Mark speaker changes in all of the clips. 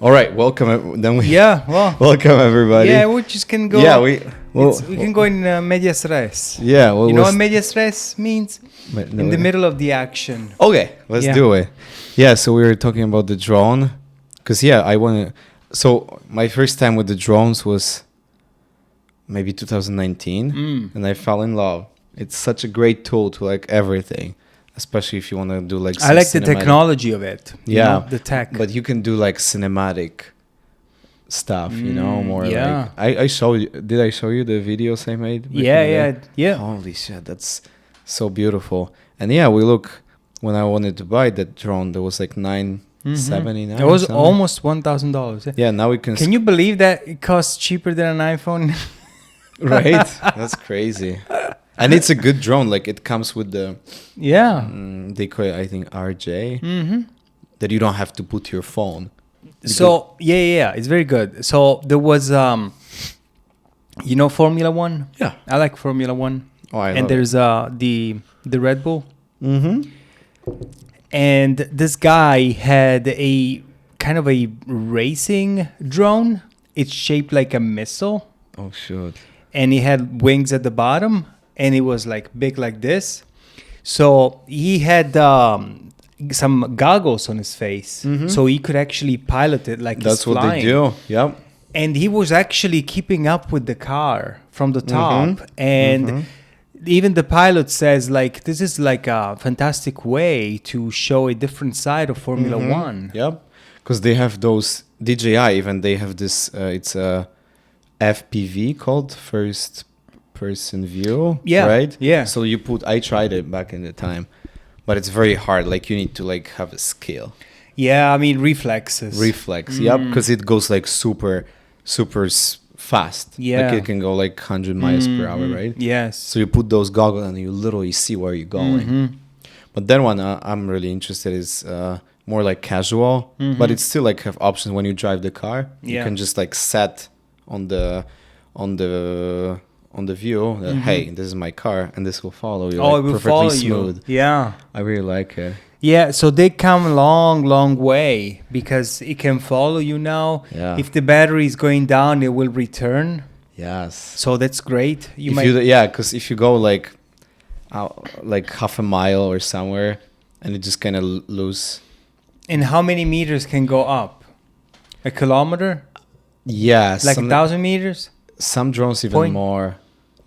Speaker 1: All right, welcome. Then we
Speaker 2: Well,
Speaker 1: welcome everybody.
Speaker 2: yeah, we just can go.
Speaker 1: Yeah,
Speaker 2: we can go in medias res.
Speaker 1: Yeah, well,
Speaker 2: you know what medias res means? In the middle of the action.
Speaker 1: Okay, let's do it. Yeah, so we were talking about the drone, because I want to. So my first time with the drones was maybe 2019, and I fell in love. It's such a great tool to like everything, especially if you want to do like.
Speaker 2: I like the technology of it.
Speaker 1: Yeah,
Speaker 2: the tech.
Speaker 1: But you can do like cinematic stuff, more
Speaker 2: yeah.
Speaker 1: like I show you. Did I show you the videos I made?
Speaker 2: Yeah.
Speaker 1: Holy shit, that's so beautiful. And we look, when I wanted to buy that drone, there was like $979.
Speaker 2: It was almost $1,000.
Speaker 1: Yeah, now we can.
Speaker 2: Can you believe that it costs cheaper than an iPhone?
Speaker 1: Right, that's crazy. And it's a good drone. Like it comes with the they call it, I think, RJ. That you don't have to put your phone.
Speaker 2: So it's very good. So there was Formula One.
Speaker 1: Yeah,
Speaker 2: I like Formula One.
Speaker 1: Oh,
Speaker 2: and there's the Red Bull. And this guy had a kind of a racing drone. It's shaped like a missile.
Speaker 1: Oh shoot!
Speaker 2: And he had wings at the bottom, and it was like big like this. So he had some goggles on his face, so he could actually pilot it like
Speaker 1: that's
Speaker 2: he's flying.
Speaker 1: What they do. Yep.
Speaker 2: And he was actually keeping up with the car from the top, and even the pilot says like this is like a fantastic way to show a different side of Formula One.
Speaker 1: Yep, because they have those DJI. Even they have this. It's a FPV called first person view.
Speaker 2: Yeah.
Speaker 1: Right.
Speaker 2: Yeah.
Speaker 1: So I tried it back in the time, but it's very hard. Like you need to like have a skill.
Speaker 2: Yeah, I mean reflexes.
Speaker 1: Yep, because it goes like super fast.
Speaker 2: Yeah.
Speaker 1: Like it can go like 100 miles per hour, right?
Speaker 2: Yes.
Speaker 1: So you put those goggles and you literally see where you're going. But then one I'm really interested is more like casual, but it's still like have options when you drive the car. You can just like set on the view that, hey, this is my car and this will follow you.
Speaker 2: Oh,
Speaker 1: like,
Speaker 2: it will
Speaker 1: perfectly
Speaker 2: follow
Speaker 1: smooth.
Speaker 2: you. Yeah.
Speaker 1: I really like it.
Speaker 2: Yeah, so they come a long way because it can follow you now.
Speaker 1: Yeah.
Speaker 2: If the battery is going down, it will return.
Speaker 1: Yes.
Speaker 2: So that's great.
Speaker 1: Because if you go like half a mile or somewhere and it just kind of lose.
Speaker 2: And how many meters can go up? A kilometer?
Speaker 1: Yeah.
Speaker 2: Like 1,000 meters?
Speaker 1: Some drones even more.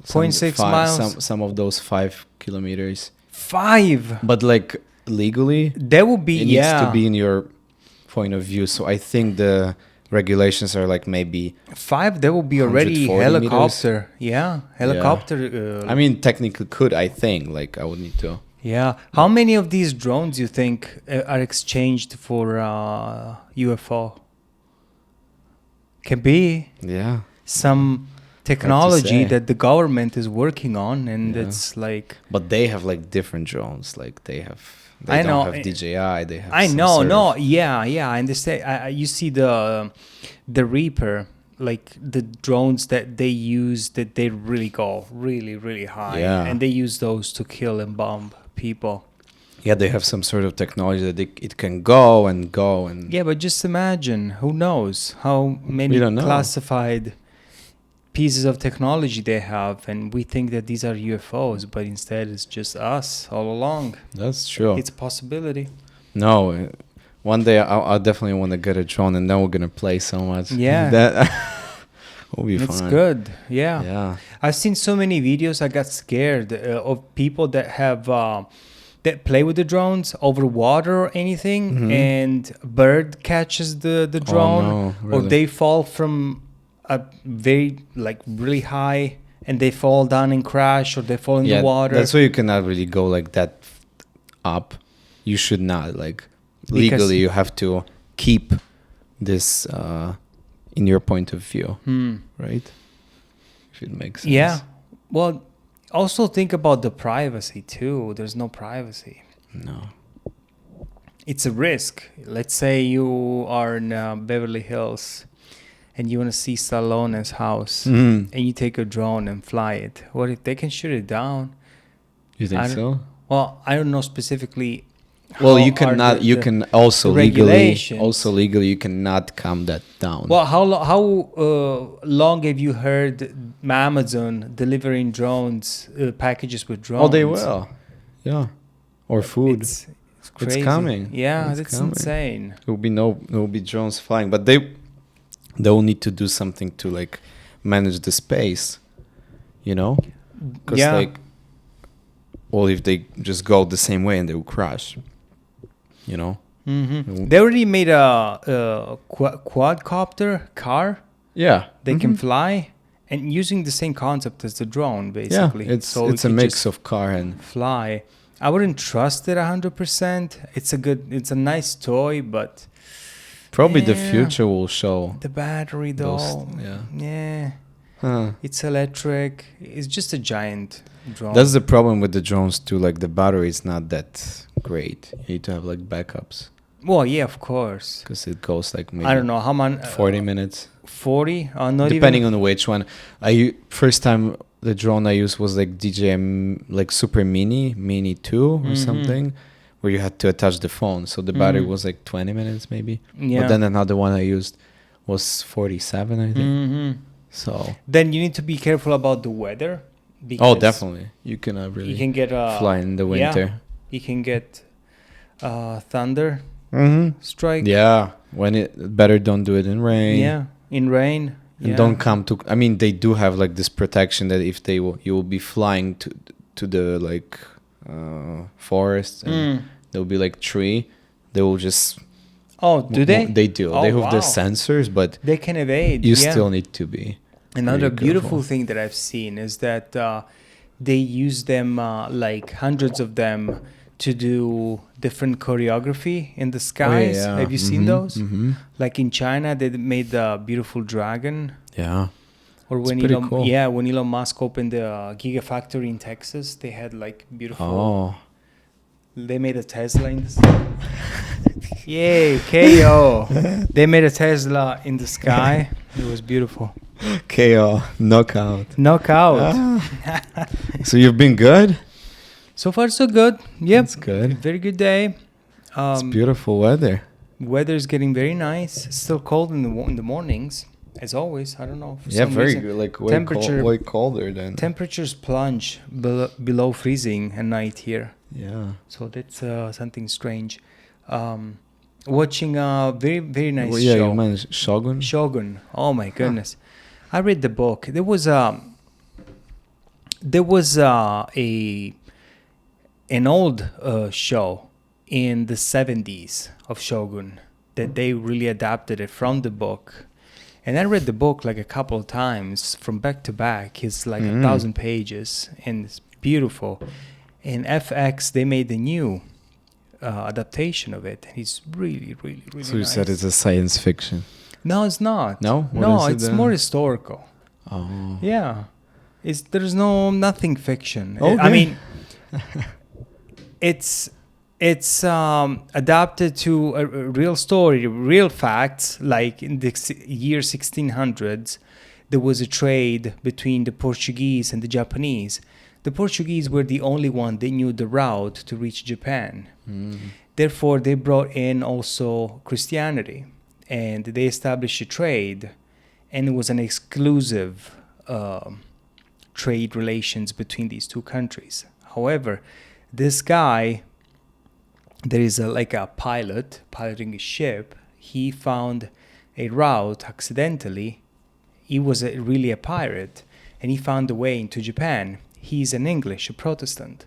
Speaker 2: 0.6 miles?
Speaker 1: Some of those 5 kilometers.
Speaker 2: 5?
Speaker 1: But like legally,
Speaker 2: that would be,
Speaker 1: it needs to be in your point of view. So I think the regulations are like maybe
Speaker 2: 5. That would be already helicopter.
Speaker 1: Meters.
Speaker 2: Yeah, helicopter.
Speaker 1: I mean, technically could, I think. Like I would need to.
Speaker 2: Yeah. How many of these drones you think are exchanged for UFO? Can be.
Speaker 1: Yeah.
Speaker 2: Some technology that the government is working on, and it's like.
Speaker 1: But they have like different drones. Like they don't have DJI. They have.
Speaker 2: I understand. You see the Reaper, like the drones that they use, that they really go really high, and they use those to kill and bomb people.
Speaker 1: Yeah, they have some sort of technology that it can go and.
Speaker 2: Yeah, but just imagine, who knows how many classified pieces of technology they have, and we think that these are UFOs, but instead it's just us all along.
Speaker 1: That's true.
Speaker 2: It's a possibility.
Speaker 1: No, one day I definitely want to get a drone, and then we're gonna play so much.
Speaker 2: Yeah,
Speaker 1: that will be fun.
Speaker 2: It's good. Yeah.
Speaker 1: Yeah.
Speaker 2: I've seen so many videos. I got scared of people that have that play with the drones over water or anything, and a bird catches the drone,
Speaker 1: oh, no, really?
Speaker 2: Or they fall from a very really high and they fall down and crash, or they fall in the water.
Speaker 1: That's why you cannot really go like that up. You should not, like, legally you have to keep this in your point of view, right? If it makes sense.
Speaker 2: Yeah. Well, also think about the privacy too. There's no privacy.
Speaker 1: No.
Speaker 2: It's a risk. Let's say you are in Beverly Hills and you want to see Stallone's house, and you take a drone and fly it. What if they can shoot it down?
Speaker 1: You think so?
Speaker 2: Well, I don't know specifically
Speaker 1: Well, you cannot. You can also
Speaker 2: regulations.
Speaker 1: legally, you cannot calm that down.
Speaker 2: Well, how long have you heard Amazon delivering drones, packages with drones?
Speaker 1: Oh, they will. Yeah, or food.
Speaker 2: It's crazy.
Speaker 1: It's coming.
Speaker 2: Yeah,
Speaker 1: it's
Speaker 2: that's
Speaker 1: coming.
Speaker 2: insane.
Speaker 1: There will be drones flying, but they will need to do something to like manage the space. You know, because like, well, if they just go the same way and they will crash. You know.
Speaker 2: Mm-hmm. They already made a quadcopter car.
Speaker 1: Yeah,
Speaker 2: they can fly, and using the same concept as the drone, basically.
Speaker 1: Yeah, it's a mix of car and
Speaker 2: fly. I wouldn't trust it 100%. It's a nice toy, but
Speaker 1: probably the future will show
Speaker 2: the battery though. Yeah.
Speaker 1: Huh.
Speaker 2: It's electric. It's just a giant drone.
Speaker 1: That's the problem with the drones too. Like the battery is not that great. You need to have like backups.
Speaker 2: Well, yeah, of course.
Speaker 1: Because it goes like maybe
Speaker 2: I don't know how many.
Speaker 1: 40 minutes.
Speaker 2: 40? Not
Speaker 1: depending on which one. First time the drone I used was like DJI like Super Mini 2 or something, where you had to attach the phone. So the battery was like 20 minutes maybe. Yeah. But then another one I used was 47, I think. So
Speaker 2: then you need to be careful about the weather. Because
Speaker 1: definitely. You cannot really
Speaker 2: get
Speaker 1: fly in the winter.
Speaker 2: Yeah, you can get thunder strike.
Speaker 1: Yeah, when it better don't do it in rain.
Speaker 2: Yeah, in rain.
Speaker 1: And don't come to. I mean, they do have like this protection that if you will be flying to the like forest and there will be like tree, they will just.
Speaker 2: Oh, do they?
Speaker 1: They do. They have the sensors, but
Speaker 2: they can evade.
Speaker 1: You still need to be.
Speaker 2: Another beautiful thing that I've seen is that they use them like hundreds of them to do different choreography in the skies. Oh, yeah. Have you seen those? Like in China, they made the beautiful dragon.
Speaker 1: Yeah.
Speaker 2: Or when Elon Musk opened the Gigafactory in Texas, they had like beautiful.
Speaker 1: Oh.
Speaker 2: They made a Tesla in the sky. Yay, KO. They made a Tesla in the sky. It was beautiful.
Speaker 1: KO, knockout. So you've been good?
Speaker 2: So far, so good. Yep.
Speaker 1: That's good.
Speaker 2: Very good day.
Speaker 1: It's beautiful weather.
Speaker 2: Weather is getting very nice. It's still cold in the mornings, as always. I don't know.
Speaker 1: Very good. Like way colder than.
Speaker 2: Temperatures plunge below freezing at night here.
Speaker 1: Yeah.
Speaker 2: So that's something strange. Watching a very, very nice show.
Speaker 1: Yeah, you mentioned Shogun?
Speaker 2: Shogun. Oh my goodness. I read the book. There was an old show in the 70s of Shogun that they really adapted it from the book. And I read the book like a couple of times from back to back. It's like 1,000 pages and it's beautiful. In FX, they made the new adaptation of it. It's really, really, really
Speaker 1: So you
Speaker 2: nice.
Speaker 1: said it's a science fiction?
Speaker 2: No, it's not.
Speaker 1: No?
Speaker 2: It's more historical.
Speaker 1: Oh.
Speaker 2: Yeah. There's nothing fiction.
Speaker 1: Okay.
Speaker 2: I mean, it's adapted to a real story, real facts. Like in the year 1600s, there was a trade between the Portuguese and the Japanese. The Portuguese were the only one that knew the route to reach Japan. Therefore, they brought in also Christianity, and they established a trade, and it was an exclusive trade relations between these two countries. However, this guy, there is like a pilot piloting a ship. He found a route accidentally. He was really a pirate, and he found a way into Japan. He's an English, a Protestant.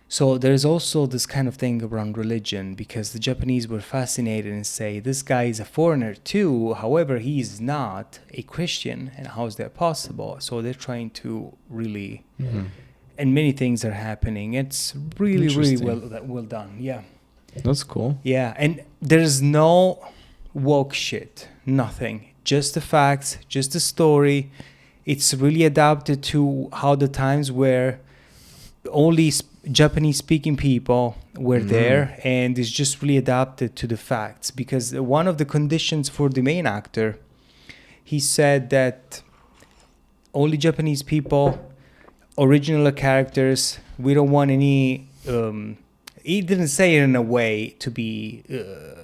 Speaker 2: So there's also this kind of thing around religion, because the Japanese were fascinated and say, this guy is a foreigner too, however, he is not a Christian, and how is that possible? So they're trying to really, and many things are happening. It's really, really well done. Yeah.
Speaker 1: That's cool.
Speaker 2: Yeah, and there's no woke shit, nothing. Just the facts, just the story. It's really adapted to how the times were. Only Japanese-speaking people were there, and it's just really adapted to the facts. Because one of the conditions for the main actor, he said that only Japanese people, original characters. We don't want any he didn't say it in a way to be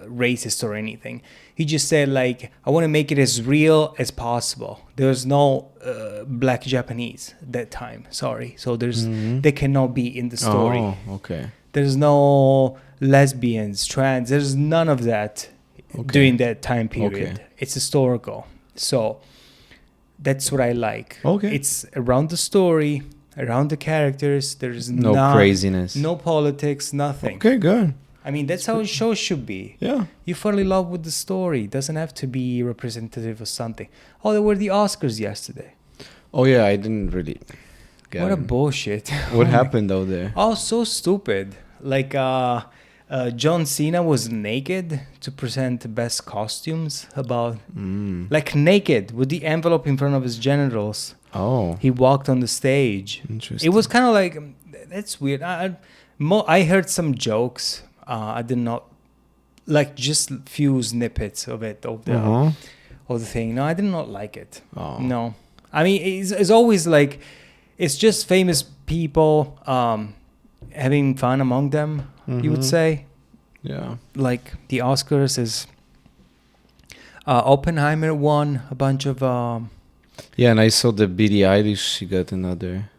Speaker 2: racist or anything. He just said like, I want to make it as real as possible. There's no black Japanese that time. Sorry, so they cannot be in the story.
Speaker 1: Oh, okay.
Speaker 2: There's no lesbians, trans. There's none of that during that time period. Okay. It's historical. So that's what I like.
Speaker 1: Okay.
Speaker 2: It's around the story, around the characters. There's
Speaker 1: no craziness,
Speaker 2: no politics, nothing.
Speaker 1: Okay, good.
Speaker 2: I mean, that's how a show should be.
Speaker 1: Yeah.
Speaker 2: You fall in love with the story. It doesn't have to be representative of something. Oh, there were the Oscars yesterday.
Speaker 1: Oh, yeah, I didn't really get
Speaker 2: What a bullshit.
Speaker 1: What happened out there?
Speaker 2: Oh, so stupid. Like, John Cena was naked to present best costumes like naked with the envelope in front of his genitals.
Speaker 1: Oh.
Speaker 2: He walked on the stage.
Speaker 1: Interesting.
Speaker 2: It was kind of like, that's weird. I heard some jokes. I did not like just few snippets of it of the thing. No, I did not like it.
Speaker 1: Oh.
Speaker 2: No, I mean it's always like it's just famous people having fun among them. You would say,
Speaker 1: yeah.
Speaker 2: Like the Oscars is Oppenheimer won a bunch of.
Speaker 1: Yeah, and I saw the Billie Eilish. She got another.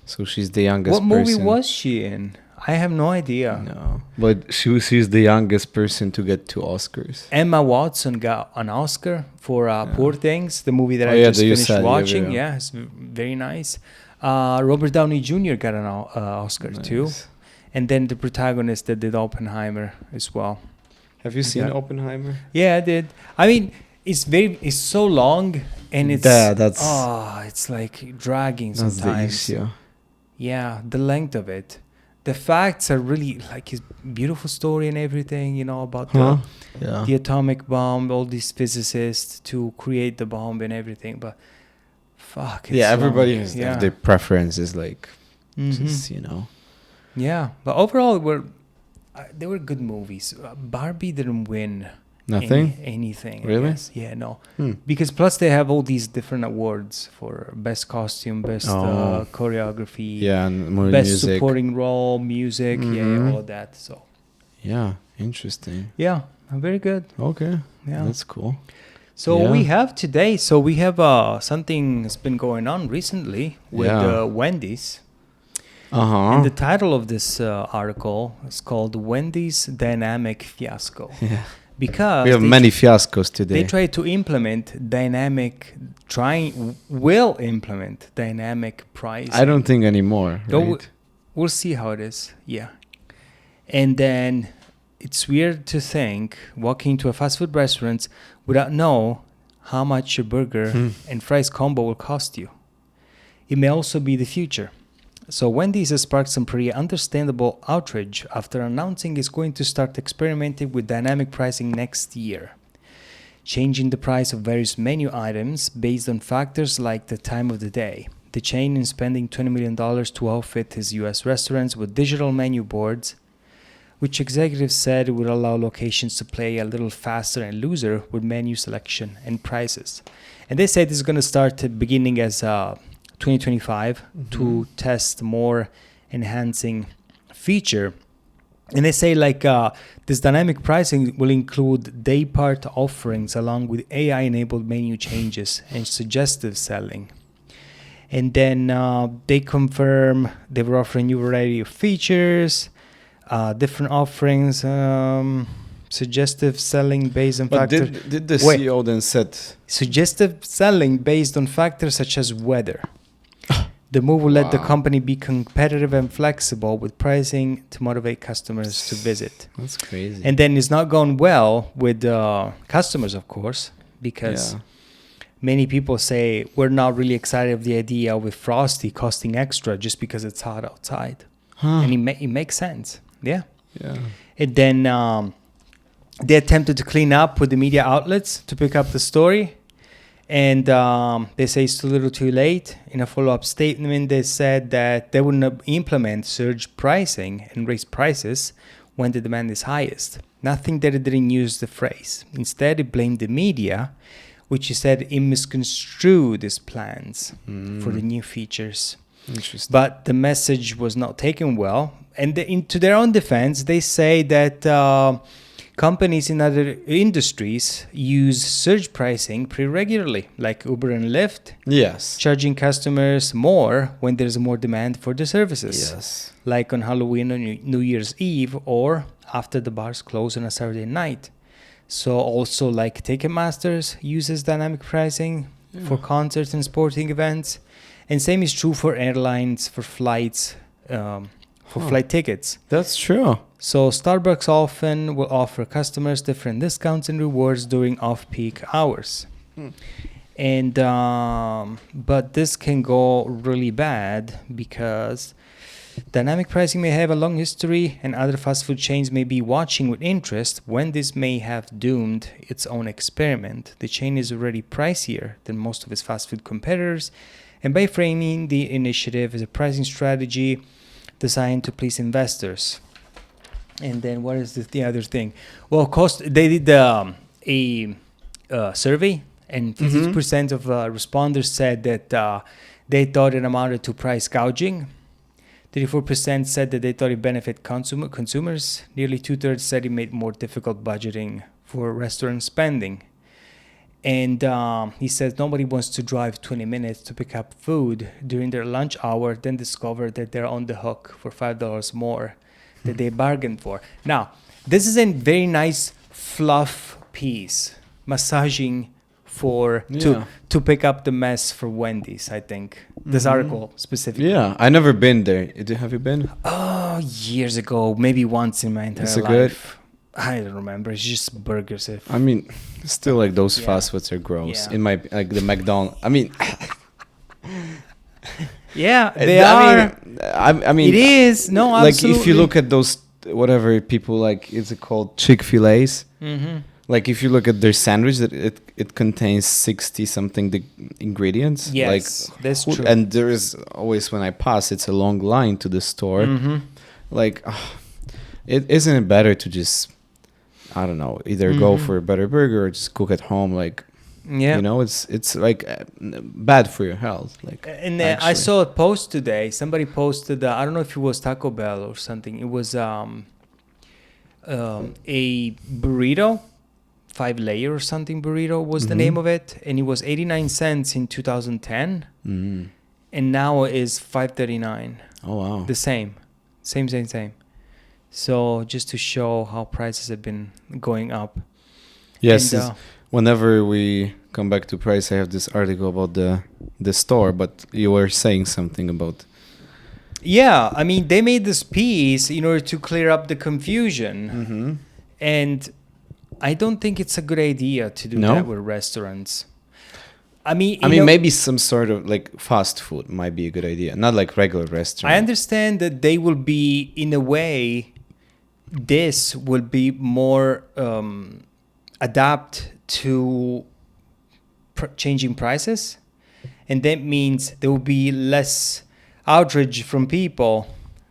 Speaker 1: So she's the youngest.
Speaker 2: What movie was she in? I have no idea.
Speaker 1: No, but she's the youngest person to get 2 Oscars.
Speaker 2: Emma Watson got an Oscar for Poor Things, the movie that I just finished watching. Yeah, it's very nice. Robert Downey Jr. got an Oscar too. And then the protagonist that did Oppenheimer as well.
Speaker 1: Have you seen Oppenheimer?
Speaker 2: Yeah, I did. I mean, it's so long and it's it's like dragging sometimes.
Speaker 1: That's the issue.
Speaker 2: Yeah, the length of it. The facts are really like his beautiful story and everything, you know, about the atomic bomb, all these physicists to create the bomb and everything. But fuck.
Speaker 1: Yeah, everybody has their preferences, like, just, you know.
Speaker 2: Yeah, but overall, they were good movies. Barbie didn't win.
Speaker 1: Nothing?
Speaker 2: Anything.
Speaker 1: Really?
Speaker 2: Yeah, no. Because plus they have all these different awards for best costume, best choreography,
Speaker 1: and more
Speaker 2: best
Speaker 1: music.
Speaker 2: Supporting role, music, all of that. So.
Speaker 1: Yeah, interesting.
Speaker 2: Yeah, very good.
Speaker 1: Okay.
Speaker 2: Yeah,
Speaker 1: that's cool.
Speaker 2: So we have today. So we have something that's been going on recently with Wendy's. And the title of this article is called "Wendy's Dynamic Fiasco." Yeah. Because
Speaker 1: we have many fiascos today.
Speaker 2: They try to implement will implement dynamic pricing.
Speaker 1: I don't think anymore. Right?
Speaker 2: We'll see how it is. Yeah. And then it's weird to think walking into a fast food restaurant without know how much your burger and fries combo will cost you. It may also be the future. So Wendy's has sparked some pretty understandable outrage after announcing it's going to start experimenting with dynamic pricing next year, changing the price of various menu items based on factors like the time of the day. The chain is spending $20 million to outfit its U.S. restaurants with digital menu boards, which executives said would allow locations to play a little faster and looser with menu selection and prices. And they said this is going to start beginning as 2025 to test more enhancing feature. And they say like this dynamic pricing will include day part offerings along with AI enabled menu changes and suggestive selling. And then they confirm they were offering a new variety of features, different offerings, suggestive selling based on factors.
Speaker 1: Did the CEO then said
Speaker 2: suggestive selling based on factors such as weather? The move will let the company be competitive and flexible with pricing to motivate customers to visit.
Speaker 1: That's crazy.
Speaker 2: And then it's not going well with customers, of course, because many people say we're not really excited of the idea with Frosty costing extra just because it's hot outside. And it makes sense. Yeah. And then they attempted to clean up with the media outlets to pick up the story. And they say it's a little too late. In a follow-up statement, they said that they wouldn't implement surge pricing and raise prices when the demand is highest. Nothing that it didn't use the phrase. Instead, it blamed the media, which he said it misconstrued its plans for the new features.
Speaker 1: Interesting.
Speaker 2: But the message was not taken well, And to their own defense, they say that companies in other industries use surge pricing pretty regularly, like Uber and Lyft.
Speaker 1: Yes.
Speaker 2: Charging customers more when there's more demand for the services.
Speaker 1: Yes.
Speaker 2: Like on Halloween or New Year's Eve, or after the bars close on a Saturday night. So also like Ticketmasters uses dynamic pricing for concerts and sporting events. And same is true for airlines, for flights, flight tickets.
Speaker 1: That's true.
Speaker 2: So Starbucks often will offer customers different discounts and rewards during off-peak hours. And but this can go really bad because dynamic pricing may have a long history, and other fast food chains may be watching with interest. When this may have doomed its own experiment, the chain is already pricier than most of its fast food competitors, and by framing the initiative as a pricing strategy designed to please investors. And then what is the other thing? Well, they did a survey, and 50% of responders said that they thought it amounted to price gouging. 34% said that they thought it benefited consumers. Nearly 2/3 said it made more difficult budgeting for restaurant spending. And he says nobody wants to drive 20 minutes to pick up food during their lunch hour, then discover that they're on the hook for $5 more that they bargained for. Now, this is a very nice fluff piece, massaging to pick up the mess for Wendy's, I think. This article specifically.
Speaker 1: Yeah, I never been there. Have you been?
Speaker 2: Oh, years ago, maybe once in my entire life. Good? I don't remember. It's just burgers.
Speaker 1: I mean, still like those fast foods are gross.
Speaker 2: Yeah.
Speaker 1: In my like the McDonald's. I mean.
Speaker 2: Yeah, they are.
Speaker 1: I mean,
Speaker 2: it is. No, absolutely.
Speaker 1: Like if you look at those, whatever people like, is it called Chick-fil-A's?
Speaker 2: Mm-hmm.
Speaker 1: Like if you look at their sandwich, that it contains 60 something ingredients.
Speaker 2: Yes,
Speaker 1: like,
Speaker 2: that's true.
Speaker 1: And there is always, when I pass, it's a long line to the store.
Speaker 2: Mm-hmm.
Speaker 1: Like, isn't it better to just, I don't know, either go for a better burger or just cook at home? Like, you know, it's like bad for your health. Like,
Speaker 2: and I saw a post today. Somebody posted, I don't know if it was Taco Bell or something. It was a burrito. 5-layer or something burrito was the name of it, and it was 89 cents in 2010, and now is $5.39.
Speaker 1: Oh wow!
Speaker 2: The same. So just to show how prices have been going up.
Speaker 1: Yes, and, whenever we come back to price, I have this article about the store, but you were saying something about.
Speaker 2: Yeah, I mean, they made this piece in order to clear up the confusion, and I don't think it's a good idea to do that with restaurants. I mean,
Speaker 1: maybe some sort of like fast food might be a good idea, not like regular restaurant.
Speaker 2: I understand that they will be, in a way, this will be more adapt to changing prices, and that means there will be less outrage from people.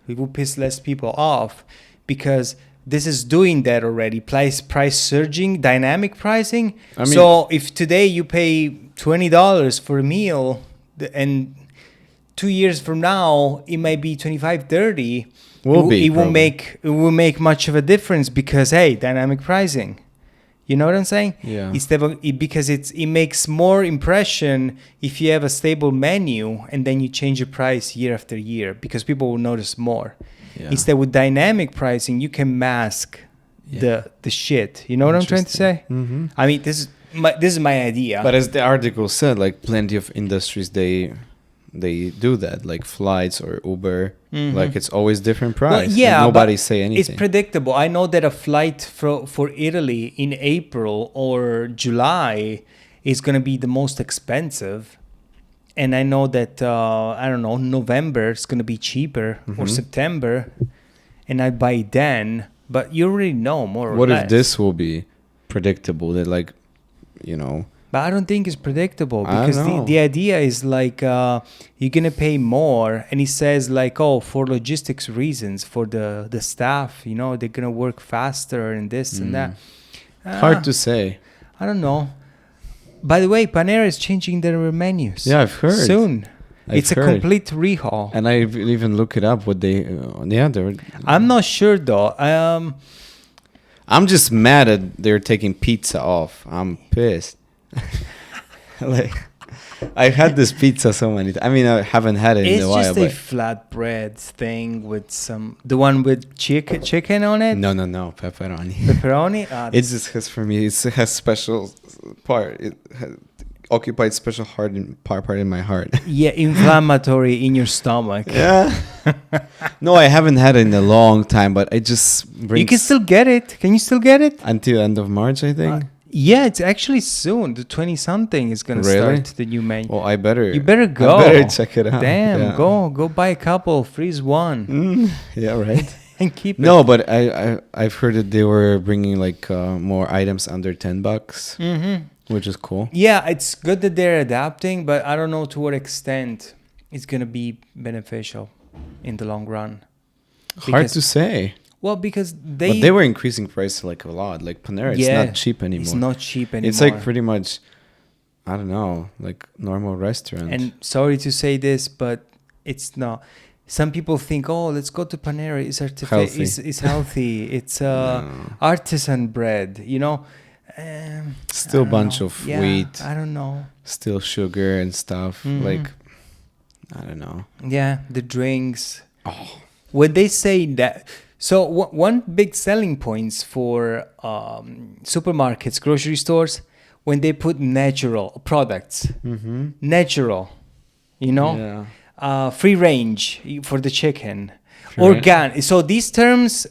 Speaker 2: It will piss less people off because this is doing that already. Price surging, dynamic pricing. I mean, so if today you pay $20 for a meal, and 2 years from now it might be $25, $30. It will make much of a difference because dynamic pricing. You know what I'm saying?
Speaker 1: Yeah.
Speaker 2: Because it makes more impression if you have a stable menu and then you change the price year after year because people will notice more. Yeah. Instead, with dynamic pricing, you can mask the shit. You know what I'm trying to say? Mm-hmm. I mean, this is my idea.
Speaker 1: But as the article said, like plenty of industries, they do that, like flights or Uber. Like it's always different price. Well, yeah, nobody say anything.
Speaker 2: It's predictable. I know that a flight for Italy in April or July is going to be the most expensive. And I know that, November is going to be cheaper or September. And I buy then. But you already know more or less.
Speaker 1: What if this will be predictable? That
Speaker 2: But I don't think it's predictable because the idea is like you're going to pay more. And he says like, for logistics reasons, for the staff, they're going to work faster and this and that.
Speaker 1: Hard to say.
Speaker 2: I don't know. By the way, Panera is changing their menus.
Speaker 1: Yeah, I've heard.
Speaker 2: Soon. It's a complete rehaul.
Speaker 1: And I even look it up. What they, they're.
Speaker 2: I'm not sure though.
Speaker 1: I'm just mad that they're taking pizza off. I'm pissed. Like, I've had this pizza so many times. I mean, I haven't had it in a while.
Speaker 2: It's just a flatbread thing with the one with chicken on it.
Speaker 1: No, pepperoni.
Speaker 2: Pepperoni.
Speaker 1: It just has, for me, it has special part. It occupied special part in my heart.
Speaker 2: Yeah, inflammatory in your stomach.
Speaker 1: Yeah. No, I haven't had it in a long time, but I just
Speaker 2: you can still get it. Can you still get it
Speaker 1: until end of March? I think.
Speaker 2: Yeah, it's actually soon. The 20-something is gonna start the new menu.
Speaker 1: Well, you
Speaker 2: better go.
Speaker 1: I better check it out.
Speaker 2: Damn, go buy a couple, freeze one.
Speaker 1: Yeah, right.
Speaker 2: And keep it.
Speaker 1: No, but I've heard that they were bringing like more items under $10, which is cool.
Speaker 2: Yeah, it's good that they're adapting, but I don't know to what extent it's gonna be beneficial in the long run.
Speaker 1: Hard to say.
Speaker 2: Well, because
Speaker 1: but they were increasing price like a lot. Like Panera, it's not cheap anymore.
Speaker 2: It's not cheap anymore.
Speaker 1: It's like pretty much, I don't know, like normal restaurant.
Speaker 2: And sorry to say this, but it's not. Some people think, oh, let's go to Panera. It's artificial. It's healthy. It's artisan bread. You know.
Speaker 1: Still a bunch of wheat.
Speaker 2: I don't know.
Speaker 1: Still sugar and stuff. Like, I don't know.
Speaker 2: Yeah, the drinks. Oh. When they say that. So one big selling points for supermarkets, grocery stores, when they put natural products, natural, you know, free range for the chicken, organic. So these terms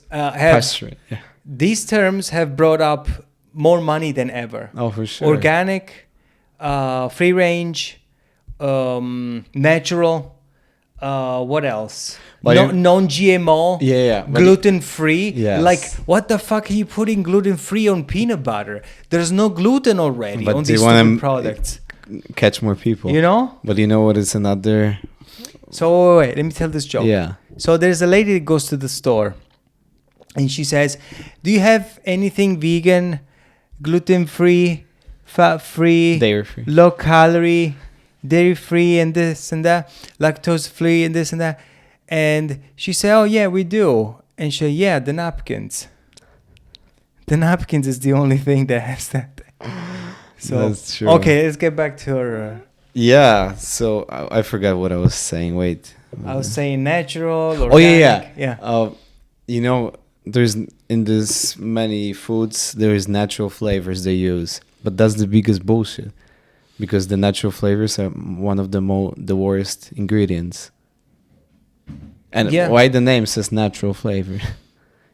Speaker 2: these terms have brought up more money than ever.
Speaker 1: Oh, for sure.
Speaker 2: Organic, free range, natural. What else? Non-GMO. Gluten-free.
Speaker 1: Yes.
Speaker 2: Like, what the fuck are you putting gluten-free on peanut butter? There's no gluten already on these stupid products.
Speaker 1: Catch more people.
Speaker 2: You know?
Speaker 1: But you know what is another...
Speaker 2: So, wait, let me tell this joke.
Speaker 1: Yeah.
Speaker 2: So, there's a lady that goes to the store. And she says, do you have anything vegan, gluten-free, fat-free,
Speaker 1: dairy-free,
Speaker 2: low-calorie, dairy-free, and this and that, lactose-free, and this and that? And she said, oh, yeah, we do. And she said, yeah, the napkins. The napkins is the only thing that has that. So,
Speaker 1: that's true.
Speaker 2: Okay, let's get back to her.
Speaker 1: Yeah, so I forgot what I was saying. Wait.
Speaker 2: I was saying natural, organic.
Speaker 1: Oh, yeah.
Speaker 2: Yeah.
Speaker 1: You know, there's in this many foods, there is natural flavors they use. But that's the biggest bullshit. Because the natural flavors are one of the worst ingredients. And why the name says natural flavor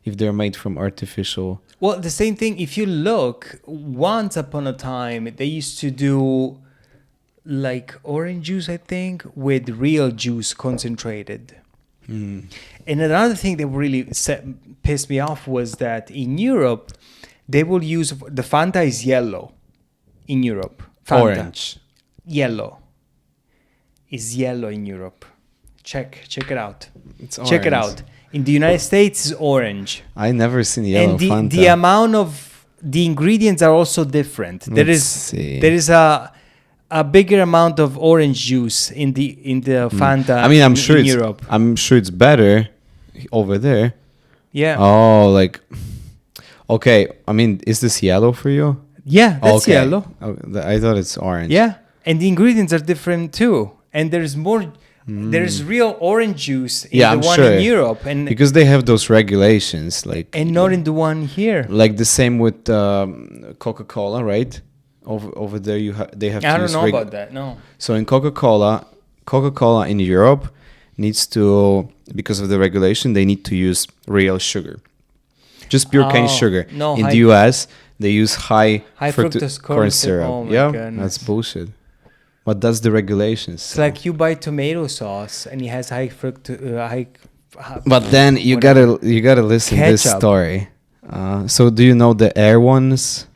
Speaker 1: if they're made from artificial?
Speaker 2: Well, the same thing. If you look, once upon a time, they used to do like orange juice, I think, with real juice concentrated. And another thing that really pissed me off was that in Europe, they will use the Fanta is yellow in Europe. Fanta.
Speaker 1: Orange.
Speaker 2: Yellow. Is yellow in Europe. Check it out.
Speaker 1: It's orange.
Speaker 2: Check it out. In the United States, it's orange.
Speaker 1: I never seen yellow Fanta.
Speaker 2: And the amount of the ingredients are also different. There is a bigger amount of orange juice in the Fanta.
Speaker 1: I mean,
Speaker 2: in Europe.
Speaker 1: I'm sure it's better over there.
Speaker 2: Yeah.
Speaker 1: Oh, like okay. I mean, is this yellow for you?
Speaker 2: Yeah, that's yellow.
Speaker 1: Oh, I thought it's orange.
Speaker 2: Yeah, and the ingredients are different too. And there's more. There's real orange juice in the one in Europe, and
Speaker 1: because they have those regulations, like,
Speaker 2: and not in the one here.
Speaker 1: Like the same with Coca-Cola, right? Over there, they have.
Speaker 2: I don't know about that. No.
Speaker 1: So in Coca-Cola in Europe needs to, because of the regulation, they need to use real sugar, just pure cane sugar.
Speaker 2: No,
Speaker 1: in the US, they use high
Speaker 2: fructose corn syrup. Oh my goodness.
Speaker 1: That's bullshit. But that's the regulations.
Speaker 2: It's like you buy tomato sauce and it has high fructose.
Speaker 1: But then you gotta listen to this story. So do you know the Erewhon's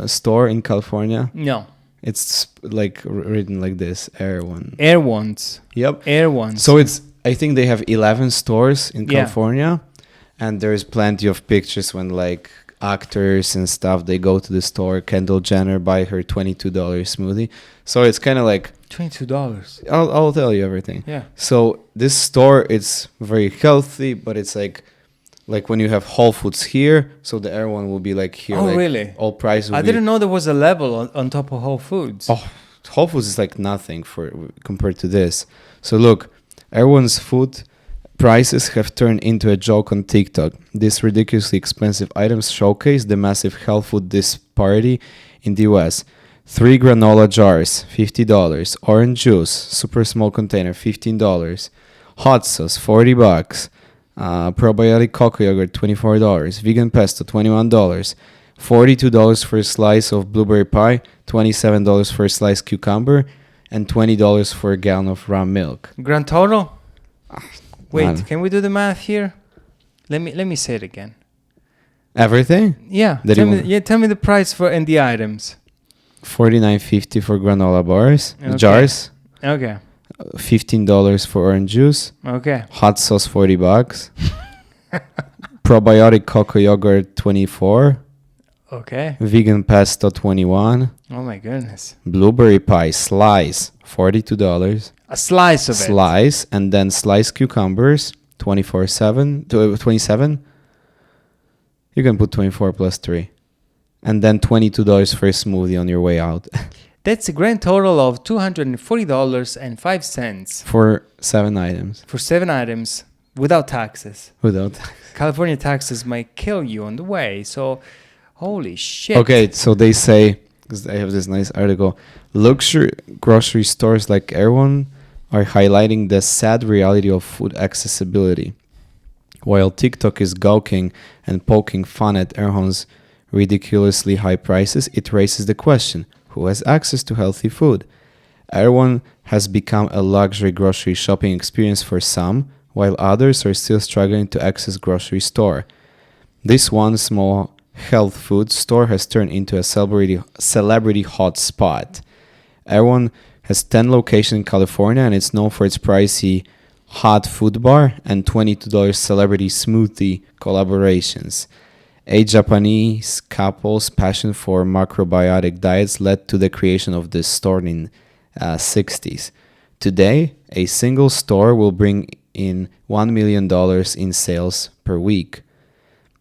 Speaker 1: store in California?
Speaker 2: No.
Speaker 1: It's like written like this, Erewhon.
Speaker 2: Erewhon's.
Speaker 1: Yep.
Speaker 2: Erewhon's.
Speaker 1: So I think they have 11 stores in California, and there's plenty of pictures when like actors and stuff, they go to the store. Kendall Jenner buy her $22 smoothie. So it's kind of like
Speaker 2: $22.
Speaker 1: I'll tell you everything.
Speaker 2: Yeah.
Speaker 1: So this store, it's very healthy, but it's like when you have Whole Foods here, so the Erewhon will be like here.
Speaker 2: Oh,
Speaker 1: like
Speaker 2: really?
Speaker 1: All prices.
Speaker 2: I didn't know there was a level on top of Whole Foods.
Speaker 1: Oh, Whole Foods is like nothing compared to this. So look, Erewhon's food prices have turned into a joke on TikTok. These ridiculously expensive items showcase the massive health food disparity in the US. 3 granola jars, $50. Orange juice, super small container, $15. Hot sauce, $40. Probiotic cocoa yogurt, $24. Vegan pesto, $21. $42 for a slice of blueberry pie, $27 for a sliced cucumber, and $20 for a gallon of raw milk.
Speaker 2: Grand total? Wait,
Speaker 1: Man.
Speaker 2: can we do the math here? Let me say it again.
Speaker 1: Everything?
Speaker 2: Yeah. Tell me the price for and the items.
Speaker 1: $49.50 for granola bars,
Speaker 2: Okay.
Speaker 1: jars.
Speaker 2: Okay.
Speaker 1: $15 for orange juice.
Speaker 2: Okay.
Speaker 1: Hot sauce, $40. Probiotic cocoa yogurt, $24.
Speaker 2: Okay.
Speaker 1: Vegan pesto, $21.
Speaker 2: Oh my goodness.
Speaker 1: Blueberry pie slice, $42.
Speaker 2: A slice of it.
Speaker 1: Slice, and then sliced cucumbers, 27. You can put 24 plus 3. And then $22 for a smoothie on your way out.
Speaker 2: That's a grand total of $240.05
Speaker 1: For 7 items.
Speaker 2: for 7 items without taxes.
Speaker 1: Without.
Speaker 2: California taxes might kill you on the way. So, holy shit.
Speaker 1: Okay, so they say, because I have this nice article, luxury grocery stores like Erewhon are highlighting the sad reality of food accessibility. While TikTok is gawking and poking fun at Erewhon's ridiculously high prices, it raises the question, who has access to healthy food? Erewhon has become a luxury grocery shopping experience for some, while others are still struggling to access grocery store. This one small health food store has turned into a celebrity hotspot. Erewhon has 10 locations in California, and it's known for its pricey hot food bar and $22 celebrity smoothie collaborations. A Japanese couple's passion for macrobiotic diets led to the creation of this store in 60s. Today, a single store will bring in $1 million in sales per week.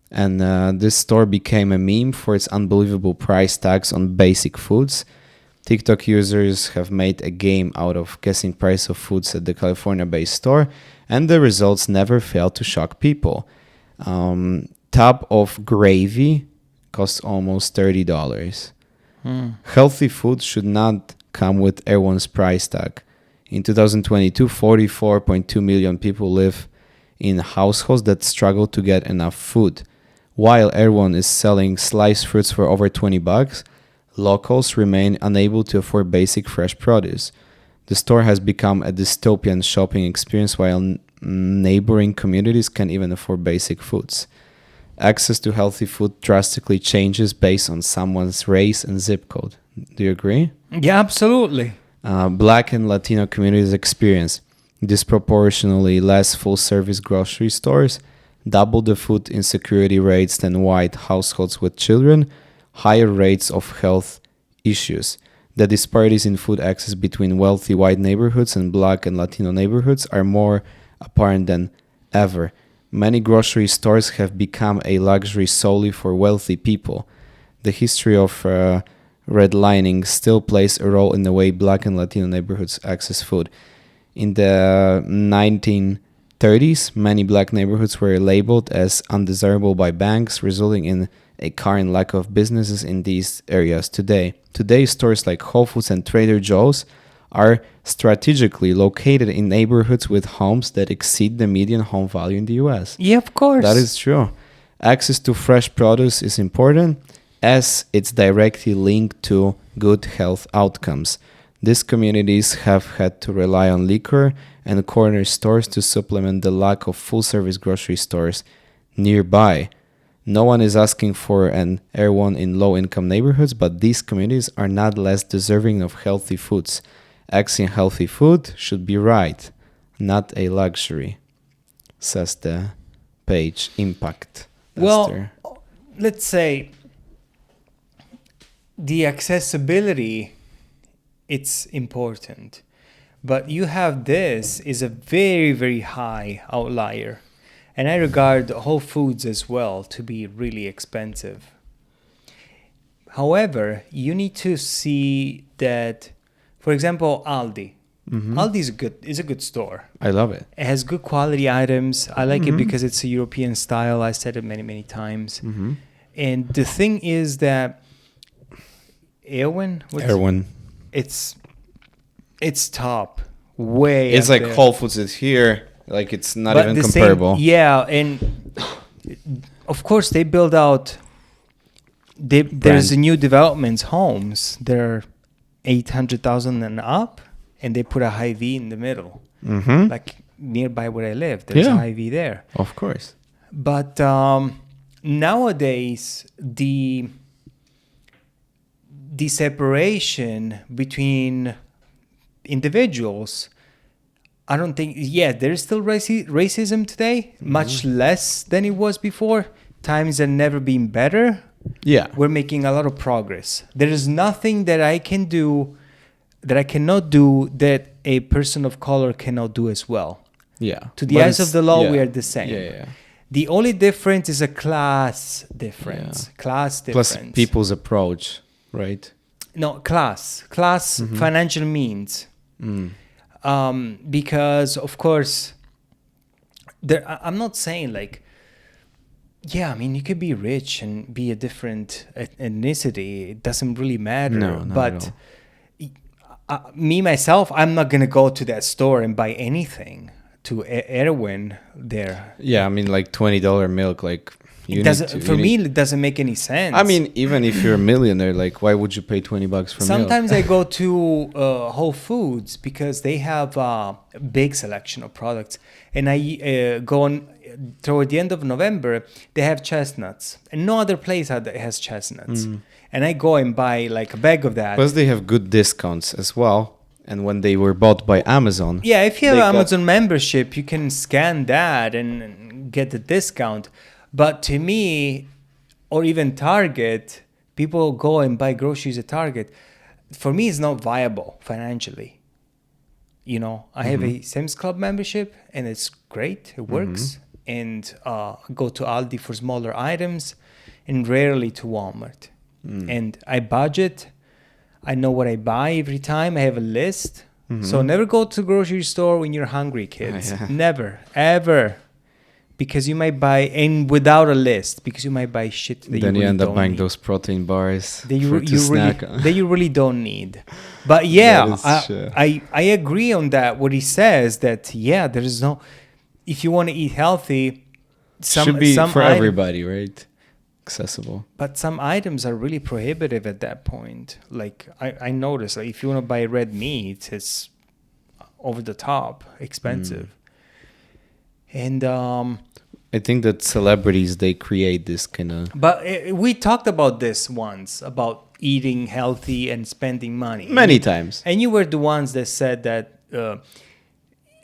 Speaker 1: And this store became a meme for its unbelievable price tags on basic foods. TikTok users have made a game out of guessing price of foods at the California-based store, and the results never fail to shock people. Tub of gravy costs almost $30. Healthy food should not come with Erewhon's price tag. In 2022, 44.2 million people live in households that struggle to get enough food. While Erewhon is selling sliced fruits for over $20, locals remain unable to afford basic fresh produce. The store has become a dystopian shopping experience, while neighboring communities can't even afford basic foods. Access to healthy food drastically changes based on someone's race and zip code. Do you agree?
Speaker 2: Yeah, absolutely.
Speaker 1: Black and Latino communities experience disproportionately less full-service grocery stores, double the food insecurity rates than white households with children, higher rates of health issues. The disparities in food access between wealthy white neighborhoods and Black and Latino neighborhoods are more apparent than ever. Many grocery stores have become a luxury solely for wealthy people. The history of redlining still plays a role in the way Black and Latino neighborhoods access food. In the 1930s, many Black neighborhoods were labeled as undesirable by banks, resulting in a current lack of businesses in these areas today. Today, stores like Whole Foods and Trader Joe's are strategically located in neighborhoods with homes that exceed the median home value in the U.S.
Speaker 2: Yeah, of course.
Speaker 1: That is true. Access to fresh produce is important as it's directly linked to good health outcomes. These communities have had to rely on liquor and corner stores to supplement the lack of full-service grocery stores nearby. No one is asking for an Erewhon in low-income neighborhoods, but these communities are not less deserving of healthy foods. Accessing healthy food should be right, not a luxury, says the page Impact.
Speaker 2: Well, let's say the accessibility, it's important, but you have this is a very, very high outlier. And I regard Whole Foods as well to be really expensive. However, you need to see that, for example, Aldi. Aldi is a good store.
Speaker 1: I love it.
Speaker 2: It has good quality items. I like it because it's a European style. I said it many, many times. And the thing is that Erewhon, it's top, way.
Speaker 1: It's
Speaker 2: up
Speaker 1: like
Speaker 2: there.
Speaker 1: Whole Foods is here. Like it's not
Speaker 2: But
Speaker 1: even
Speaker 2: the
Speaker 1: comparable.
Speaker 2: Yeah, and of course they build out. There's a new developments homes. They're 800,000 and up, and they put a Hy-Vee in the middle, like nearby where I live. There's a Hy-Vee there.
Speaker 1: Of course.
Speaker 2: But nowadays the separation between individuals, I don't think. Yeah, there's still racism today, much less than it was before. Times have never been better.
Speaker 1: Yeah.
Speaker 2: We're making a lot of progress. There is nothing that I can do, that I cannot do, that a person of color cannot do as well.
Speaker 1: Yeah.
Speaker 2: To the eyes of the law, we are the same.
Speaker 1: Yeah.
Speaker 2: The only difference is a class difference.
Speaker 1: Yeah.
Speaker 2: Class difference.
Speaker 1: Plus people's approach, right?
Speaker 2: No, class. Financial means. Because, of course, I'm not saying like, yeah, I mean, you could be rich and be a different ethnicity. It doesn't really matter.
Speaker 1: No, not
Speaker 2: but
Speaker 1: at all.
Speaker 2: Me, myself, I'm not going to go to that store and buy anything to Erewhon there.
Speaker 1: Yeah, I mean, like $20 milk, like...
Speaker 2: It doesn't make any sense.
Speaker 1: I mean, even if you're a millionaire, like, why would you pay $20 for
Speaker 2: Sometimes
Speaker 1: milk?
Speaker 2: I go to Whole Foods because they have a big selection of products. And I go on toward the end of November, they have chestnuts. And no other place has chestnuts. And I go and buy like a bag of that.
Speaker 1: Plus, they have good discounts as well. And when they were bought by Amazon...
Speaker 2: Yeah, if you have Amazon membership, you can scan that and get the discount. But to me, or even Target, people go and buy groceries at Target. For me, it's not viable financially. You know, I have a Sam's Club membership, and it's great. It works. And go to Aldi for smaller items, and rarely to Walmart. And I budget. I know what I buy every time. I have a list. So never go to the grocery store when you're hungry, kids. Never, ever. Because you might buy, and without a list, because you might buy shit that
Speaker 1: then
Speaker 2: you really
Speaker 1: end up buying
Speaker 2: need.
Speaker 1: Those protein bars
Speaker 2: that you
Speaker 1: snack.
Speaker 2: that you really don't need. But yeah, I agree on that. What he says that there is no. If you want to eat healthy,
Speaker 1: should be for everybody, right? Accessible.
Speaker 2: But some items are really prohibitive at that point. Like I noticed, like if you want to buy red meat, it's over the top expensive. And
Speaker 1: I think that celebrities, they create this kind of...
Speaker 2: But we talked about this once, about eating healthy and spending money.
Speaker 1: Many times.
Speaker 2: And you were the ones that said that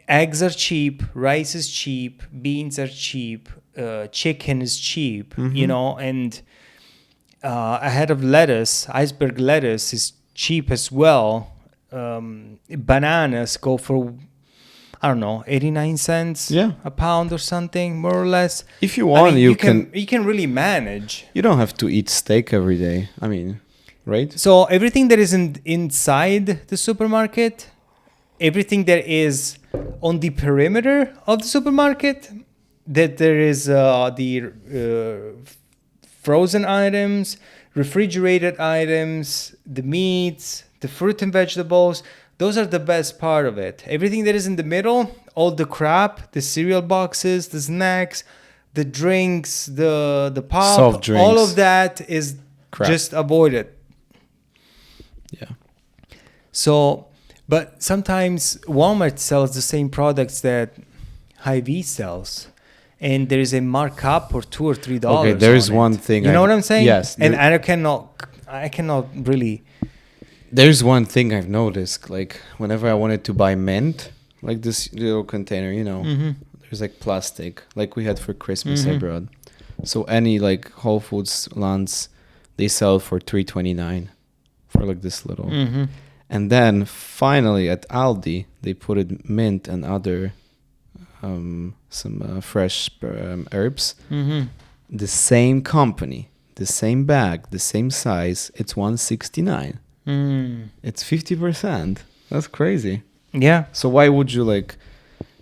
Speaker 2: eggs are cheap, rice is cheap, beans are cheap, chicken is cheap, you know, and a head of lettuce, iceberg lettuce, is cheap as well. Bananas go for... I don't know, 89 cents a pound or something, more or less.
Speaker 1: If you want, you can
Speaker 2: really manage.
Speaker 1: You don't have to eat steak every day. I mean, right?
Speaker 2: So everything that is inside the supermarket, everything that is on the perimeter of the supermarket, that there is the frozen items, refrigerated items, the meats, the fruit and vegetables. Those are the best part of it. Everything that is in the middle, all the crap, the cereal boxes, the snacks, the drinks, the pop,
Speaker 1: soft drinks,
Speaker 2: all of that is crap. Just avoid it.
Speaker 1: Yeah.
Speaker 2: So, but sometimes Walmart sells the same products that Hy-Vee sells. And there is a markup or $2 or $3.
Speaker 1: Okay, there is one thing.
Speaker 2: You know what I'm saying?
Speaker 1: Yes.
Speaker 2: And I cannot really...
Speaker 1: There's one thing I've noticed, like whenever I wanted to buy mint, like this little container, you know, there's like plastic, like we had for Christmas abroad. So any like Whole Foods Lands, they sell for $3.29 for like this little.
Speaker 2: Mm-hmm.
Speaker 1: And then finally at Aldi, they put it mint and other some fresh herbs.
Speaker 2: Mm-hmm.
Speaker 1: The same company, the same bag, the same size. It's $1.69. It's 50%. That's crazy.
Speaker 2: Yeah.
Speaker 1: So why would you like,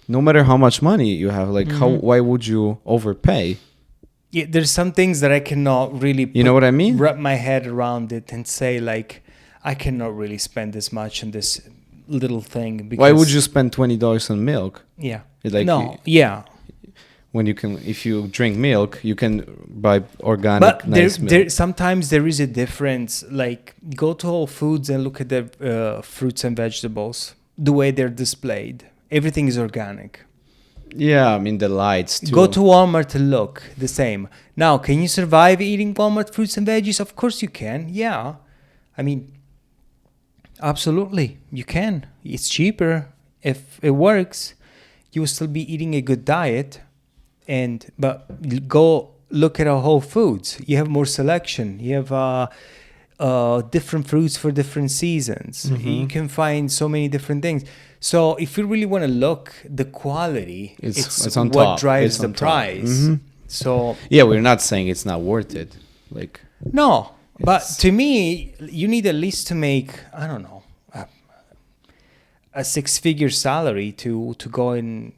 Speaker 1: no matter how much money you have, like why would you overpay?
Speaker 2: Yeah, there's some things that I cannot really
Speaker 1: You know what I mean?
Speaker 2: wrap my head around it and say like I cannot really spend this much on this little thing. Because,
Speaker 1: why would you spend $20 on milk?
Speaker 2: Yeah.
Speaker 1: Like,
Speaker 2: no. Yeah.
Speaker 1: When you can, if you drink milk, you can buy organic,
Speaker 2: but
Speaker 1: nice milk.
Speaker 2: Sometimes there is a difference. Like go to Whole Foods and look at the fruits and vegetables, the way they're displayed. Everything is organic.
Speaker 1: Yeah, I mean the lights too.
Speaker 2: Go to Walmart and look, the same. Now, can you survive eating Walmart fruits and veggies? Of course you can. Yeah. I mean, absolutely, you can. It's cheaper. If it works, you will still be eating a good diet. But go look at our Whole Foods. You have more selection. You have different fruits for different seasons. You can find so many different things. So if you really want to look, the quality, it's
Speaker 1: on
Speaker 2: what
Speaker 1: top.
Speaker 2: drives
Speaker 1: It's
Speaker 2: the
Speaker 1: on top.
Speaker 2: price. So
Speaker 1: yeah, we're not saying it's not worth it. Like
Speaker 2: no, but to me, you need at least to make, I don't know, a 6-figure salary to go and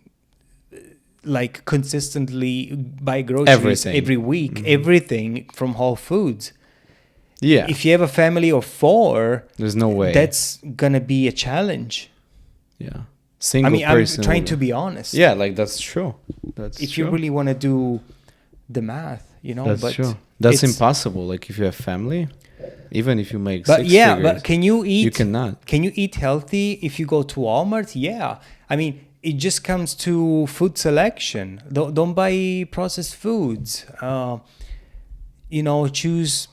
Speaker 2: like consistently buy groceries every week, everything from Whole Foods.
Speaker 1: Yeah.
Speaker 2: If you have a family of 4,
Speaker 1: there's no way.
Speaker 2: That's gonna be a challenge.
Speaker 1: Yeah. Single person.
Speaker 2: I'm trying to be honest.
Speaker 1: Yeah, like that's true.
Speaker 2: If you really want to do the math, you know.
Speaker 1: That's true. That's impossible. Like if you have family, even if you make 6 figures.
Speaker 2: But can you eat?
Speaker 1: You cannot.
Speaker 2: Can you eat healthy if you go to Walmart? Yeah. I mean, it just comes to food selection. Don't buy processed foods. Choose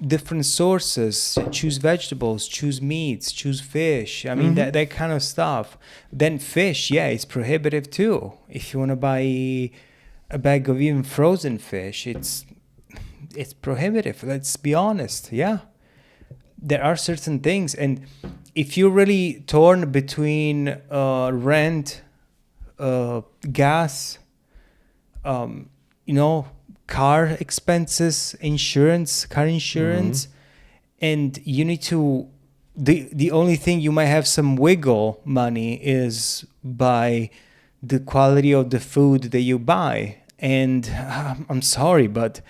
Speaker 2: different sources. Choose vegetables. Choose meats. Choose fish. I mean, that kind of stuff. Then fish, yeah, it's prohibitive too. If you want to buy a bag of even frozen fish, it's prohibitive. Let's be honest. Yeah. There are certain things, and if you're really torn between rent, gas, car expenses, car insurance, and you need to, the only thing you might have some wiggle money is by the quality of the food that you buy. And I'm sorry, but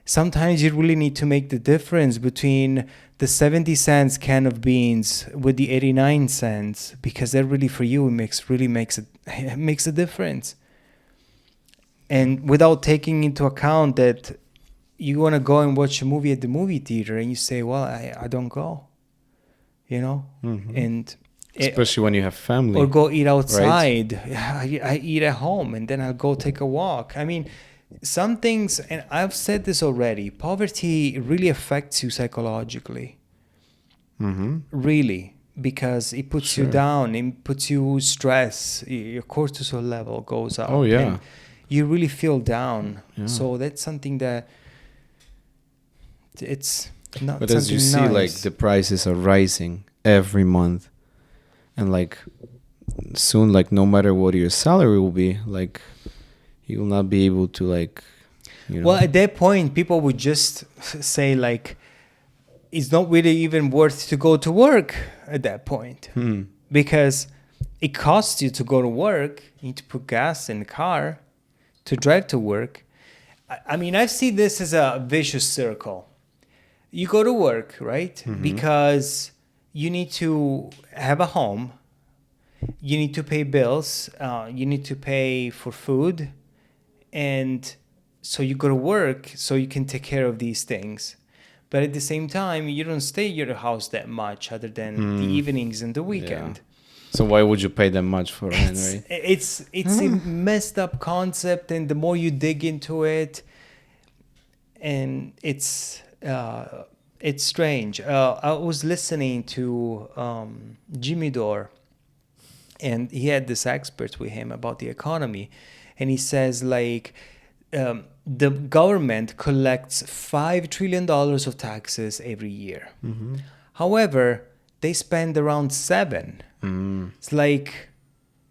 Speaker 2: sometimes you really need to make the difference between the 70 cents can of beans with the 89 cents, because that really for you makes a difference. And without taking into account that you want to go and watch a movie at the movie theater and you say, well, I don't go, and
Speaker 1: especially when you have family,
Speaker 2: or go eat outside,
Speaker 1: right?
Speaker 2: I eat at home and then I'll go take a walk. I mean, some things, and I've said this already, poverty really affects you psychologically. Really, because it puts you down, it puts you stress, your cortisol level goes up.
Speaker 1: Oh, yeah.
Speaker 2: And you really feel down. Yeah. So that's something that it's not.
Speaker 1: But as you see, like the prices are rising every month, and like soon, like no matter what your salary will be, like you will not be able to Well,
Speaker 2: at that point, people would just say like, it's not really even worth to go to work at that point, because it costs you to go to work. You need to put gas in the car to drive to work. I mean, I see this as a vicious circle. You go to work, right? Because you need to have a home. You need to pay bills. You need to pay for food. And so you go to work so you can take care of these things. But at the same time, you don't stay at your house that much other than the evenings and the weekend.
Speaker 1: Yeah. So why would you pay them much for rent, right?
Speaker 2: It's a messed up concept, and the more you dig into it, and it's strange. I was listening to Jimmy Dore, and he had this expert with him about the economy, and he says like the government collects $5 trillion of taxes every year.
Speaker 1: Mm-hmm.
Speaker 2: However, they spend around $7.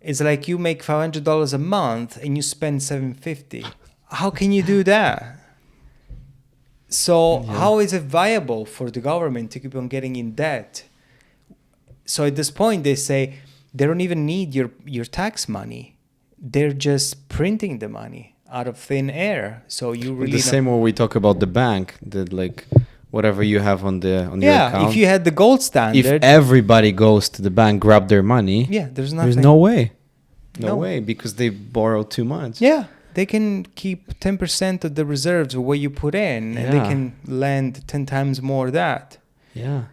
Speaker 2: It's like you make $500 a month and you spend $750. How can you do that? So how is it viable for the government to keep on getting in debt? So at this point, they say they don't even need your tax money. They're just printing the money out of thin air. So you really
Speaker 1: the same way we talk about the bank, that like whatever you have on your account.
Speaker 2: If you had the gold standard,
Speaker 1: if everybody goes to the bank, grab their money,
Speaker 2: there's nothing.
Speaker 1: There's no way. No way, because they borrow too much.
Speaker 2: Yeah, they can keep 10% of the reserves of what you put in, and they can lend 10 times more of that.
Speaker 1: Yeah.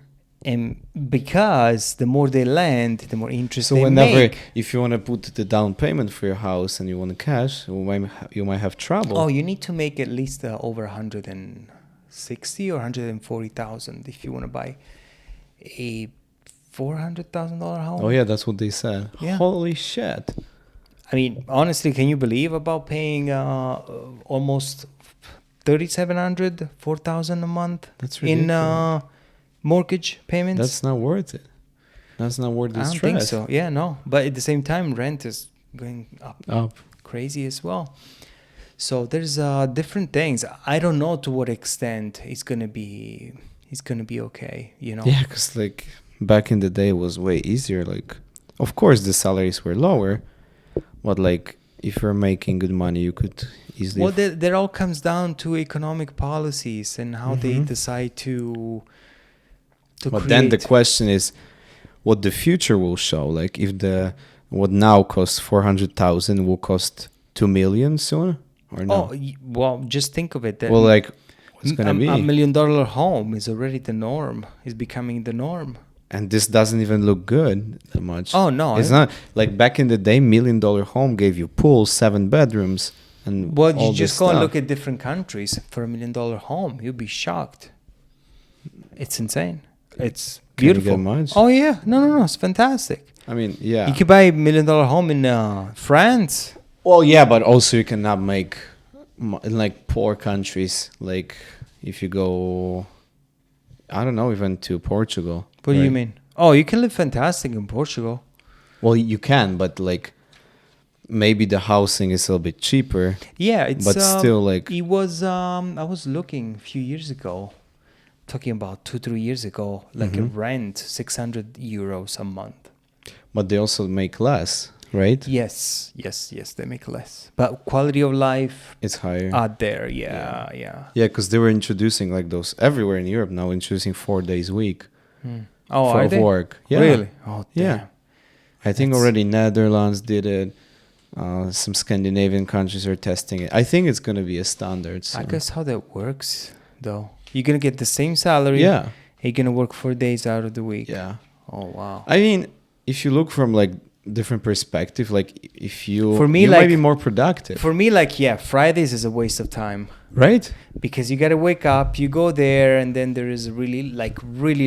Speaker 2: And because the more they lend, the more interest they make.
Speaker 1: If you want to put the down payment for your house and you want to cash, you might have trouble.
Speaker 2: Oh, you need to make at least over 160 or 140,000 if you want to buy a $400,000 home.
Speaker 1: Oh yeah, that's what they said.
Speaker 2: Yeah.
Speaker 1: Holy shit.
Speaker 2: I mean, honestly, can you believe about paying almost $3,700, $4,000 a month?
Speaker 1: That's ridiculous.
Speaker 2: In mortgage payments?
Speaker 1: That's not worth it. That's not worth the stress.
Speaker 2: I don't think so. Yeah, no. But at the same time, rent is going up. Crazy as well. So there's different things. I don't know to what extent it's gonna be okay. You know?
Speaker 1: Yeah, because like back in the day, it was way easier. Like, of course, the salaries were lower, but like if you're making good money, you could easily.
Speaker 2: Well, that all comes down to economic policies and how they decide to.
Speaker 1: But then the question is, what the future will show. Like, if what now costs 400,000 will cost 2 million soon, or no?
Speaker 2: Oh, well, just think of it.
Speaker 1: Well, like, what's gonna be?
Speaker 2: $1 million home is already the norm. Is becoming the norm.
Speaker 1: And this doesn't even look good that much.
Speaker 2: Oh no,
Speaker 1: it's not like back in the day. $1 million home gave you pool, 7 bedrooms, and
Speaker 2: well,
Speaker 1: all
Speaker 2: you just
Speaker 1: this
Speaker 2: go
Speaker 1: stuff.
Speaker 2: and look at different countries for $1 million home. You'll be shocked. It's insane. It's beautiful.
Speaker 1: Can you get much?
Speaker 2: Oh yeah, no, it's fantastic.
Speaker 1: I mean, yeah.
Speaker 2: You could buy $1 million home in France.
Speaker 1: Well, yeah, but also you cannot make in like poor countries. Like if you go, I don't know, even to Portugal.
Speaker 2: What do you mean? Oh, you can live fantastic in Portugal.
Speaker 1: Well, you can, but like maybe the housing is a little bit cheaper.
Speaker 2: Yeah, it's
Speaker 1: but still like
Speaker 2: it was. I was looking a few years ago, talking about 2-3 years ago, like a rent €600 a month.
Speaker 1: But they also make less, right?
Speaker 2: Yes, they make less, but quality of life
Speaker 1: it's higher.
Speaker 2: out there. Yeah.
Speaker 1: Yeah, because they were introducing like those everywhere in Europe now, introducing 4 days a week.
Speaker 2: Oh,
Speaker 1: for
Speaker 2: are they?
Speaker 1: work. Yeah.
Speaker 2: Really? Oh, damn.
Speaker 1: Yeah. I think already Netherlands did it. Some Scandinavian countries are testing it. I think it's going to be a standard soon.
Speaker 2: I guess how that works, though. You're going to get the same salary.
Speaker 1: Yeah.
Speaker 2: You're going to work 4 days out of the week.
Speaker 1: Yeah.
Speaker 2: Oh, wow.
Speaker 1: I mean, if you look from like different perspective, like if you,
Speaker 2: for me,
Speaker 1: you
Speaker 2: like,
Speaker 1: might be more productive.
Speaker 2: For me, like, yeah, Fridays is a waste of time.
Speaker 1: Right?
Speaker 2: Because you got to wake up, you go there, and then there is really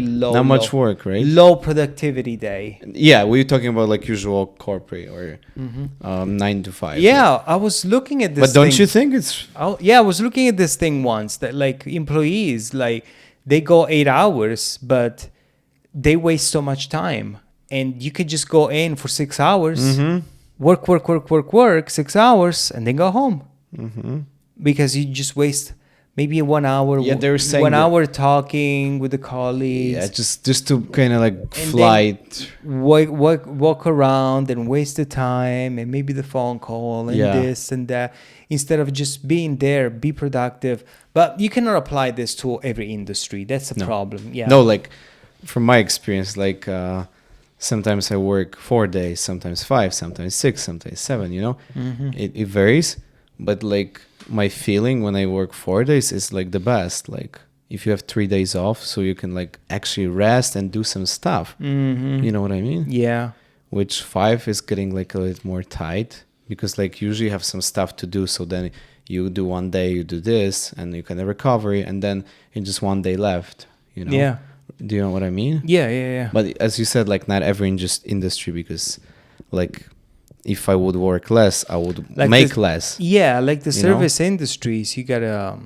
Speaker 2: low.
Speaker 1: Not much work, right?
Speaker 2: Low productivity day.
Speaker 1: Yeah, we're talking about like usual corporate or 9 to 5.
Speaker 2: Yeah,
Speaker 1: right?
Speaker 2: I was looking at this.
Speaker 1: But don't you think it's?
Speaker 2: I was looking at this thing once that like employees, like they go 8 hours, but they waste so much time, and you could just go in for 6 hours, work 6 hours, and then go home. Because you just waste maybe 1 hour.
Speaker 1: Yeah, they were saying
Speaker 2: 1 hour talking with the colleagues.
Speaker 1: Yeah, just to kind of like flight,
Speaker 2: walk around and waste the time, and maybe the phone call and this and that, instead of just being there, be productive. But you cannot apply this to every industry. That's a problem. Yeah.
Speaker 1: No, like from my experience, like sometimes I work 4 days, sometimes 5, sometimes 6, sometimes 7. You know, it varies. But like my feeling when I work 4 days is like the best. Like if you have 3 days off, so you can like actually rest and do some stuff. You know what I mean?
Speaker 2: Yeah.
Speaker 1: Which 5 is getting like a little more tight, because like usually you have some stuff to do. So then you do 1 day, you do this, and you can recover, and then in just 1 day left. You know?
Speaker 2: Yeah.
Speaker 1: Do you know what I mean?
Speaker 2: Yeah.
Speaker 1: But as you said, like not every industry, because like if I would work less, I would
Speaker 2: Like
Speaker 1: make
Speaker 2: the-
Speaker 1: less.
Speaker 2: Yeah, like the
Speaker 1: You know?
Speaker 2: service industries, you gotta.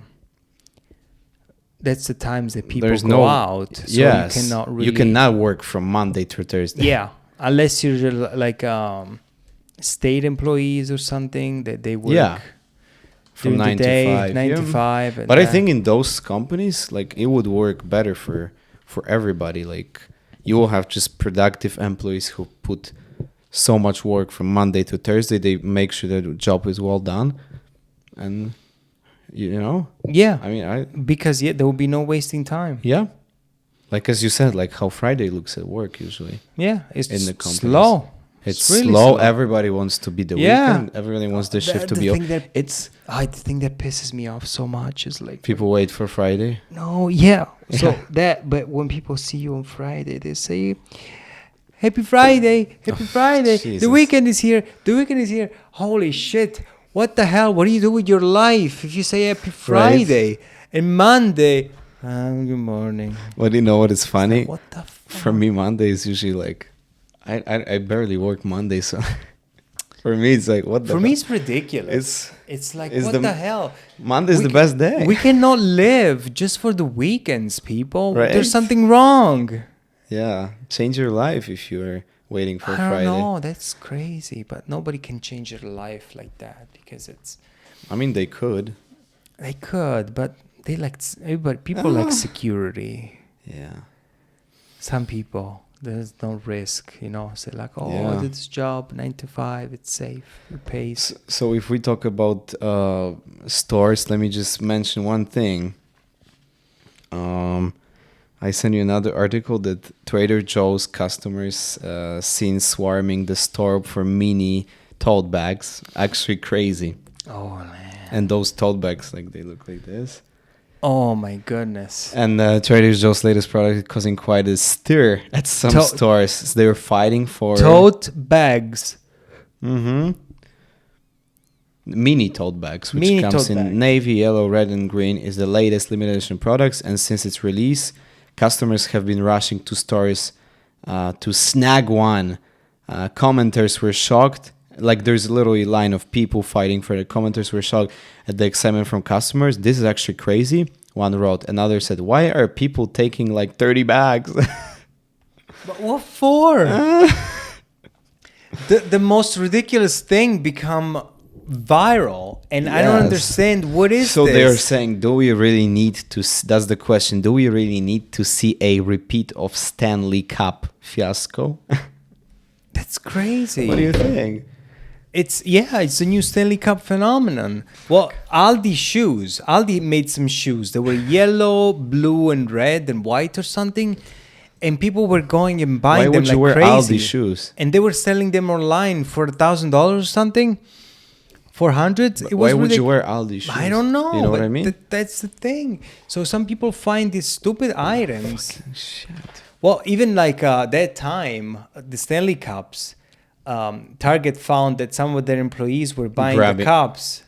Speaker 2: That's the times that people
Speaker 1: There's
Speaker 2: go
Speaker 1: no-
Speaker 2: out. So
Speaker 1: Yes,
Speaker 2: you cannot really.
Speaker 1: you cannot work from Monday to Thursday.
Speaker 2: Yeah, unless you're like state employees or something that they work.
Speaker 1: Yeah. From
Speaker 2: during
Speaker 1: 9
Speaker 2: the day,
Speaker 1: to 5.
Speaker 2: 9
Speaker 1: yeah.
Speaker 2: to 5. And
Speaker 1: But I think in those companies, like it would work better for everybody. Like you will have just productive employees who put so much work from Monday to Thursday. They make sure that the job is well done, and you know,
Speaker 2: Yeah,
Speaker 1: I mean,
Speaker 2: because there will be no wasting time.
Speaker 1: yeah, like as you said, like how Friday looks at work usually.
Speaker 2: Yeah, it's
Speaker 1: In the companies.
Speaker 2: slow.
Speaker 1: It's
Speaker 2: really
Speaker 1: slow. Everybody wants to be the
Speaker 2: Yeah.
Speaker 1: weekend. Everybody wants the shift to be. It's
Speaker 2: the thing that pisses me off so much is like
Speaker 1: people wait for Friday.
Speaker 2: no, yeah. So
Speaker 1: Yeah.
Speaker 2: but when people see you on Friday, they say, "Happy Friday, Happy Friday!
Speaker 1: Jesus.
Speaker 2: The weekend is here. The weekend is here." Holy shit! What the hell? What do you do with your life if you say Happy Friday and Monday? Good morning.
Speaker 1: But you know what is funny?
Speaker 2: What the fuck?
Speaker 1: For me, Monday is usually like, I barely work Monday, so for me it's like what the.
Speaker 2: For me, it's ridiculous. It's like
Speaker 1: it's
Speaker 2: what the hell?
Speaker 1: Monday's
Speaker 2: We
Speaker 1: the best day.
Speaker 2: We cannot live just for the weekends, people.
Speaker 1: Right.
Speaker 2: There's something wrong.
Speaker 1: Yeah, change your life if you're waiting for
Speaker 2: I don't
Speaker 1: Friday.
Speaker 2: know. That's crazy, but nobody can change their life like that because it's.
Speaker 1: I mean, they could.
Speaker 2: They could, but they like everybody. People like security.
Speaker 1: Yeah.
Speaker 2: Some people, there's no risk, say like, oh,
Speaker 1: Yeah.
Speaker 2: this job 9 to 5, it's safe, it pays.
Speaker 1: So if we talk about stores, let me just mention one thing. I sent you another article that Trader Joe's customers seen swarming the store for mini tote bags. Actually crazy.
Speaker 2: Oh man.
Speaker 1: And those tote bags, like they look like this.
Speaker 2: Oh my goodness.
Speaker 1: And Trader Joe's latest product is causing quite a stir at some stores. They were fighting for
Speaker 2: Tote bags.
Speaker 1: Mini tote bags, which
Speaker 2: Mini
Speaker 1: comes
Speaker 2: tote
Speaker 1: in
Speaker 2: bag.
Speaker 1: navy, yellow, red, and green, is the latest limited edition products. And since its release, customers have been rushing to stores to snag one. Commenters were shocked. Like there's literally a line of people fighting for it. Commenters were shocked at the excitement from customers. This is actually crazy. One wrote. Another said, "Why are people taking like 30 bags?"
Speaker 2: But what for? the most ridiculous thing become viral, and I don't
Speaker 1: Yes.
Speaker 2: understand what is
Speaker 1: So
Speaker 2: this.
Speaker 1: they are saying, do we really need to? That's the question. Do we really need to see a repeat of Stanley Cup fiasco?
Speaker 2: That's crazy.
Speaker 1: What do you think?
Speaker 2: It's a new Stanley Cup phenomenon. Well, Aldi made some shoes. They were yellow, blue, and red and white or something, and people were going and buying
Speaker 1: Why
Speaker 2: them
Speaker 1: would you
Speaker 2: like
Speaker 1: wear
Speaker 2: crazy.
Speaker 1: Aldi shoes?
Speaker 2: And they were selling them online for $1,000 or something, $400. It was
Speaker 1: Why would you
Speaker 2: ridic-
Speaker 1: wear Aldi shoes?
Speaker 2: I don't know.
Speaker 1: You know what
Speaker 2: but
Speaker 1: I mean?
Speaker 2: That's the thing. So some people find these stupid items.
Speaker 1: Shit.
Speaker 2: Well, even like that time, the Stanley Cups, Target found that some of their employees were buying the cups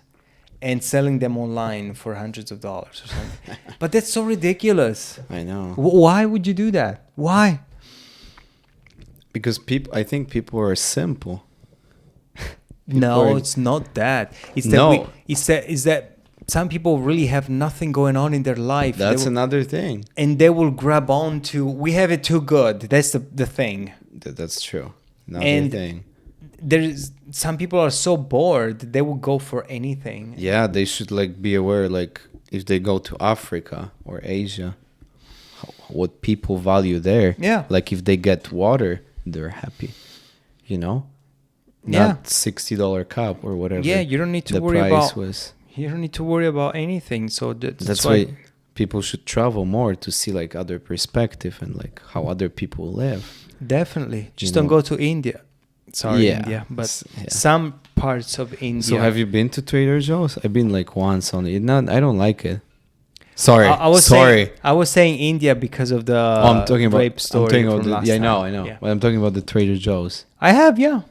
Speaker 2: and selling them online for hundreds of dollars or something. But that's so ridiculous.
Speaker 1: I know.
Speaker 2: Why would you do that? Why?
Speaker 1: Because I think people are simple.
Speaker 2: No, it's not that. It's that it's that some people really have nothing going on in their life.
Speaker 1: That's another thing.
Speaker 2: And they will grab on to, we have it too good. That's the thing.
Speaker 1: That's true. Another thing.
Speaker 2: There's some people are so bored they will go for anything.
Speaker 1: Yeah, they should like be aware, like if they go to Africa or Asia, what people value there.
Speaker 2: Yeah.
Speaker 1: Like if they get water, they're happy. You know?
Speaker 2: Yeah.
Speaker 1: Not $60 cup or whatever.
Speaker 2: Yeah, you don't need to
Speaker 1: the
Speaker 2: worry
Speaker 1: price
Speaker 2: about.
Speaker 1: was.
Speaker 2: You don't need to worry about anything. So
Speaker 1: That's why people should travel more to see like other perspective and like how other people live.
Speaker 2: Definitely. Just
Speaker 1: You
Speaker 2: don't
Speaker 1: know.
Speaker 2: go to India. Sorry,
Speaker 1: Yeah.
Speaker 2: India, but
Speaker 1: Yeah.
Speaker 2: some parts of India.
Speaker 1: So have you been to Trader Joe's? I've been like once only. I don't like it. Sorry.
Speaker 2: I was saying India because of the
Speaker 1: I'm talking about
Speaker 2: rape story.
Speaker 1: I'm talking about
Speaker 2: from last
Speaker 1: I know,
Speaker 2: time.
Speaker 1: I know.
Speaker 2: Yeah.
Speaker 1: But I'm talking about the Trader Joe's.
Speaker 2: I have, yeah.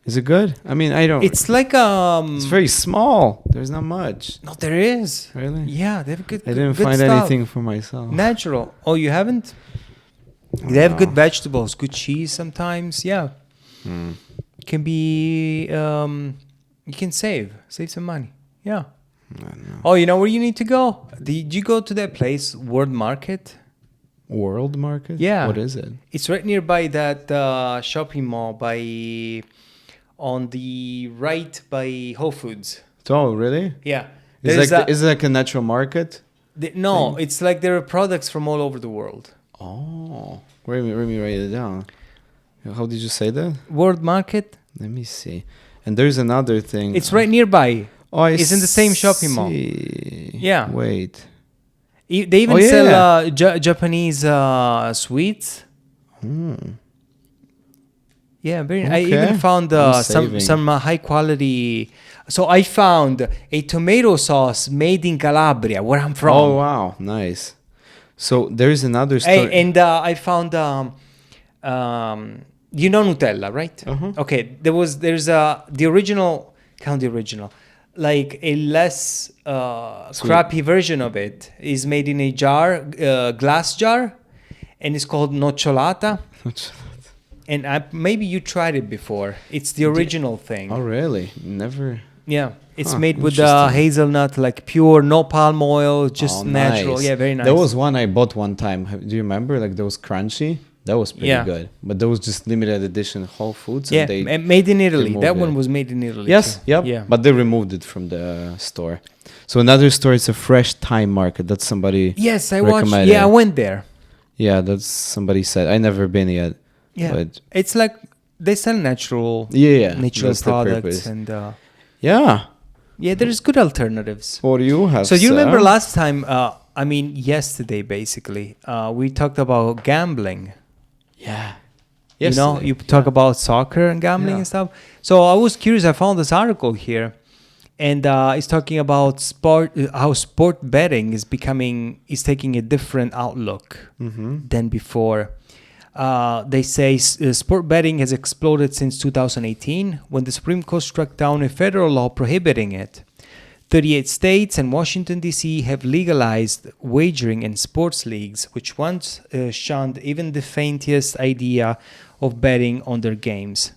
Speaker 1: Is it good? I mean, I don't.
Speaker 2: It's like
Speaker 1: It's very small. There's not much.
Speaker 2: No, there is.
Speaker 1: Really?
Speaker 2: Yeah, they have good.
Speaker 1: I didn't
Speaker 2: good
Speaker 1: find
Speaker 2: stuff.
Speaker 1: anything for myself.
Speaker 2: Natural. Oh, you haven't? They have good vegetables, good cheese sometimes. Yeah. can be you can save some money. Yeah. Oh, you know where you need to go? Did you go to that place, World Market?
Speaker 1: World Market?
Speaker 2: Yeah.
Speaker 1: What is it?
Speaker 2: It's right nearby that shopping mall on the right by Whole Foods.
Speaker 1: Oh, really?
Speaker 2: Yeah.
Speaker 1: Is it like a natural market?
Speaker 2: No, it's like there are products from all over the world.
Speaker 1: Oh, let me write it down. How did you say that?
Speaker 2: World Market?
Speaker 1: Let me see. And there's another thing.
Speaker 2: It's right nearby.
Speaker 1: Oh,
Speaker 2: it's in the same shopping mall. Yeah.
Speaker 1: Wait.
Speaker 2: They even sell Japanese sweets. Yeah, very. Okay. I even found some high quality. So I found a tomato sauce made in Calabria, where I'm from.
Speaker 1: Oh wow, nice. So there's another story.
Speaker 2: Hey, and I found you know Nutella, right?
Speaker 1: Uh-huh.
Speaker 2: Okay, there's the original, like a less crappy version of it is made in a jar, glass jar, and it's called nocciolata. And maybe you tried it before. It's the original thing.
Speaker 1: Oh really? Never.
Speaker 2: Yeah, it's made with hazelnut, like pure, no palm oil, just natural. Nice. Yeah, very nice.
Speaker 1: There was one I bought one time. Do you remember? Like those crunchy. That was pretty good. But that was just limited edition Whole Foods.
Speaker 2: Yeah, and made in Italy. That one was made in Italy.
Speaker 1: Yes, yep. Yeah. But they removed it from the store. So another store is a fresh Thai market. That's somebody.
Speaker 2: Yes, I watched. Yeah, I went there.
Speaker 1: Yeah, that's somebody said. I never been yet.
Speaker 2: Yeah, but it's like they sell natural. Natural products and.
Speaker 1: Yeah,
Speaker 2: there's good alternatives.
Speaker 1: What do you have?
Speaker 2: So you remember last time? Yesterday basically, we talked about gambling.
Speaker 1: Yeah.
Speaker 2: Yesterday, you talk about soccer and gambling and stuff. So I was curious. I found this article here, and it's talking about how sport betting is taking a different outlook than before. They say sport betting has exploded since 2018 when the Supreme Court struck down a federal law prohibiting it. 38 states and Washington, D.C. have legalized wagering in sports leagues, which once shunned even the faintest idea of betting on their games.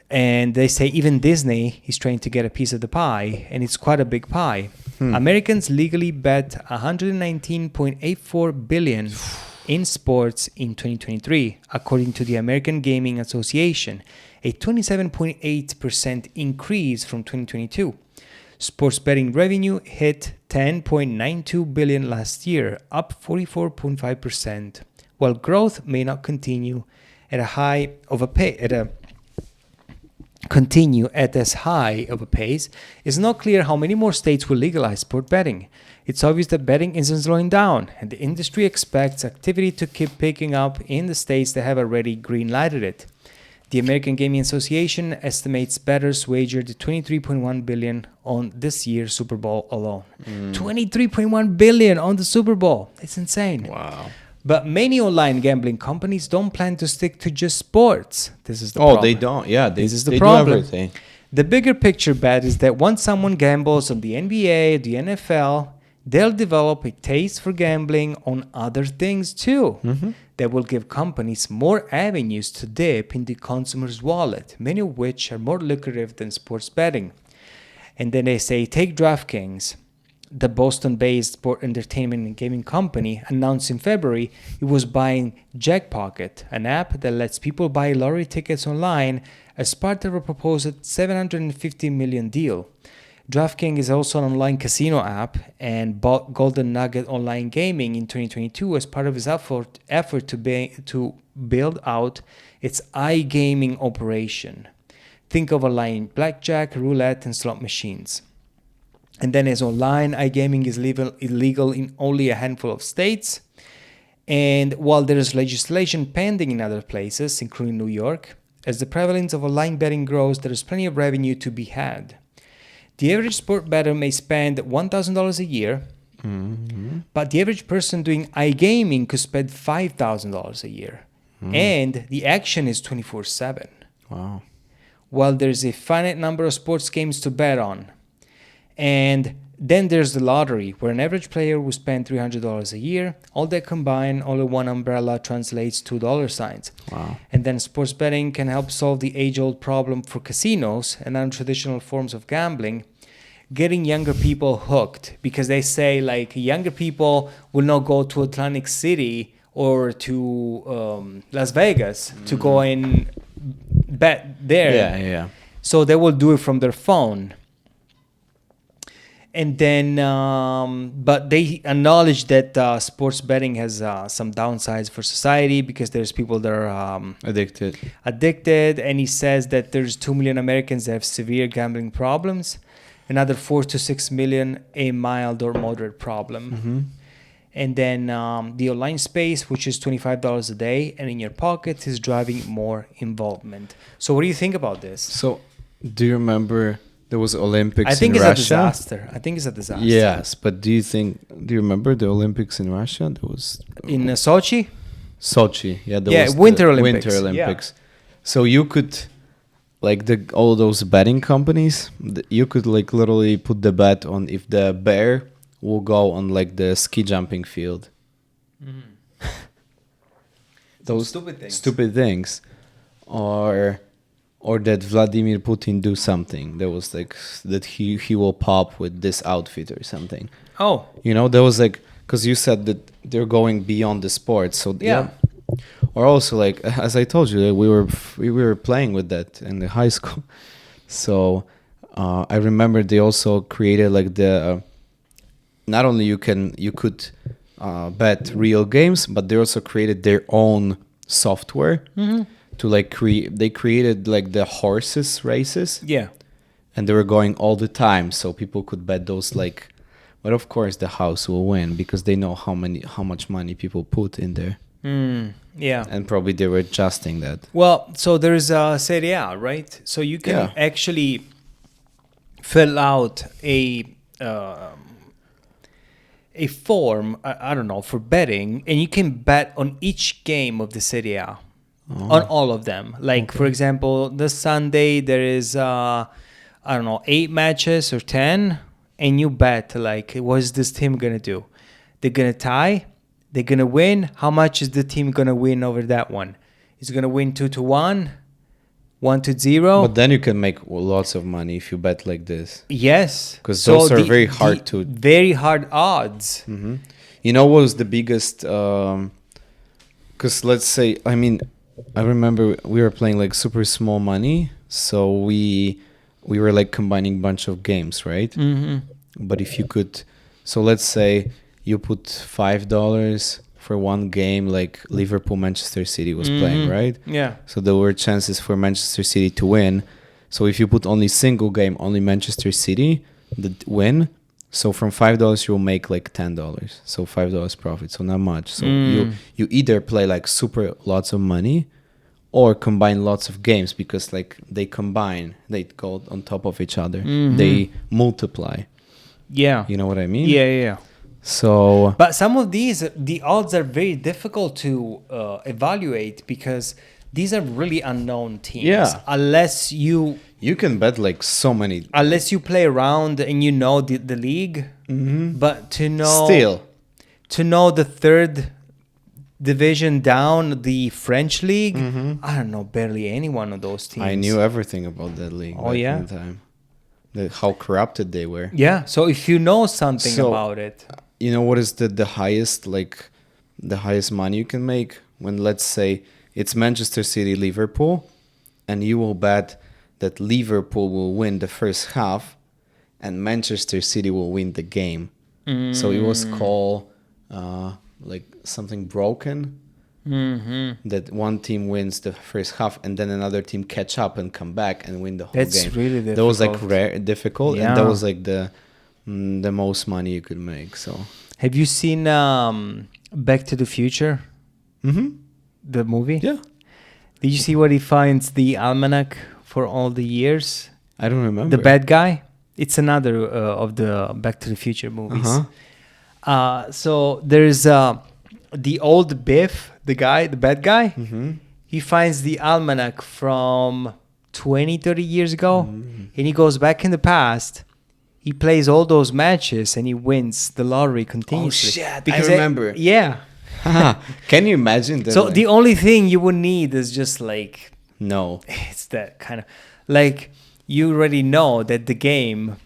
Speaker 2: And they say even Disney is trying to get a piece of the pie, and it's quite a big pie. Americans legally bet $119.84 billion in sports in 2023, according to the American Gaming Association, a 27.8% increase from 2022. Sports betting revenue hit $10.92 billion last year, up 44.5%. While growth may not continue at as high of a pace, it's not clear how many more states will legalize sport betting. It's obvious that betting isn't slowing down, and the industry expects activity to keep picking up in the states that have already green-lighted it. The American Gaming Association estimates bettors wagered $23.1 billion on this year's Super Bowl alone. $23.1 billion on the Super Bowl. It's insane.
Speaker 1: Wow.
Speaker 2: But many online gambling companies don't plan to stick to just sports. This is the problem.
Speaker 1: Oh, they don't. Yeah,
Speaker 2: this is the problem. Do everything. The bigger picture bet is that once someone gambles on the NBA, the NFL, they'll develop a taste for gambling on other things too. That will give companies more avenues to dip in the consumer's wallet, many of which are more lucrative than sports betting. And then they say, take DraftKings. The Boston-based sport entertainment and gaming company announced in February it was buying Jackpocket, an app that lets people buy lottery tickets online as part of a proposed $750 million deal. DraftKings is also an online casino app and bought Golden Nugget Online Gaming in 2022 as part of its effort to build out its iGaming operation. Think of online blackjack, roulette, and slot machines. And then as online iGaming is illegal in only a handful of states. And while there is legislation pending in other places, including New York, as the prevalence of online betting grows, there is plenty of revenue to be had. The average sport bettor may spend $1,000 a year, but the average person doing iGaming could spend $5,000 a year. And the action is 24/7.
Speaker 1: Wow.
Speaker 2: While there's a finite number of sports games to bet on. And Then there's the lottery, where an average player will spend $300 a year. All that combined, all in one umbrella, translates to dollar signs.
Speaker 1: Wow.
Speaker 2: And then sports betting can help solve the age-old problem for casinos and non-traditional forms of gambling, getting younger people hooked, because they say like younger people will not go to Atlantic City or to Las Vegas to go and bet there.
Speaker 1: Yeah.
Speaker 2: So they will do it from their phone. And then, but they acknowledge that sports betting has some downsides for society, because there's people that are addicted. And he says that there's 2 million Americans that have severe gambling problems, another 4 to 6 million a mild or moderate problem.
Speaker 1: Mm-hmm.
Speaker 2: And then the online space, which is $25 a day and in your pocket, is driving more involvement. So what do you think about this?
Speaker 1: So do you remember there was Olympics in Russia?
Speaker 2: I think it's a disaster.
Speaker 1: Yes, but do you remember the Olympics in Russia? There was
Speaker 2: in Sochi?
Speaker 1: Sochi, yeah.
Speaker 2: Was Winter Olympics.
Speaker 1: Yeah. So you could, like all those betting companies, you could like literally put the bet on if the bear will go on like the ski jumping field. Mm. Those stupid things. Or that Vladimir Putin do something. There was like that he will pop with this outfit or something.
Speaker 2: Oh.
Speaker 1: There was like, because you said that they're going beyond the sport. So yeah. Or also like, as I told you, we were playing with that in the high school. So I remember they also created like the, not only you could bet real games, but they also created their own software. Mm-hmm. To like they created like the horses races.
Speaker 2: Yeah.
Speaker 1: And they were going all the time, so people could bet those like, but of course the house will win because they know how much money people put in there.
Speaker 2: Yeah.
Speaker 1: And probably they were adjusting that.
Speaker 2: Well, so there's Serie A, right? So you can actually fill out a form, I don't know, for betting, and you can bet on each game of the Serie A. Oh. On all of them. Like, for example, this Sunday there is, 8 matches or 10, and you bet, like, what is this team going to do? They're going to tie? They're going to win? How much is the team going to win over that one? Is it going to win 2-1? 1-0?
Speaker 1: But then you can make lots of money if you bet like this.
Speaker 2: Yes.
Speaker 1: Because those are very hard to...
Speaker 2: Very hard odds.
Speaker 1: Mm-hmm. You know what was the biggest... Because let's say, I remember we were playing like super small money, so we were like combining a bunch of games, right? Mm-hmm. But if you could, so let's say you put $5 for one game, like Liverpool Manchester City was playing, right?
Speaker 2: Yeah.
Speaker 1: So there were chances for Manchester City to win. So if you put only single game, only Manchester City that win. So from $5 you'll make like $10. So $5 profit. So not much. So you either play like super lots of money or combine lots of games, because like they go on top of each other. Mm-hmm. They multiply.
Speaker 2: Yeah.
Speaker 1: You know what I mean?
Speaker 2: Yeah.
Speaker 1: So
Speaker 2: but some of these, the odds are very difficult to evaluate, because these are really unknown teams.
Speaker 1: Yeah.
Speaker 2: Unless you
Speaker 1: can bet like so many.
Speaker 2: Unless you play around and you know the league. Mm-hmm. But to know the third division down, the French league, I don't know barely any one of those teams.
Speaker 1: I knew everything about that league.
Speaker 2: Oh, yeah?
Speaker 1: In time. How corrupted they were.
Speaker 2: Yeah. So if you know something about it.
Speaker 1: You know what is the highest money you can make? When, let's say, it's Manchester City, Liverpool, and you will bet that Liverpool will win the first half and Manchester City will win the game. So it was called like something broken. Mm-hmm. That one team wins the first half and then another team catch up and come back and win the whole game.
Speaker 2: That's really difficult.
Speaker 1: That was like difficult, and that was like the most money you could make. So
Speaker 2: have you seen Back to the Future? Mm-hmm. The movie?
Speaker 1: Yeah.
Speaker 2: Did you see what he finds the almanac for all the years?
Speaker 1: I don't remember.
Speaker 2: The bad guy? It's another of the Back to the Future movies. Uh-huh. So there's the old Biff, the bad guy. Mm-hmm. He finds the almanac from 20, 30 years ago. Mm-hmm. And he goes back in the past. he plays all those matches and he wins the lottery continuously.
Speaker 1: Oh shit! I remember.
Speaker 2: Yeah.
Speaker 1: Can you imagine that?
Speaker 2: So the only thing you would need is just like
Speaker 1: no.
Speaker 2: It's that kind of like you already know that the game,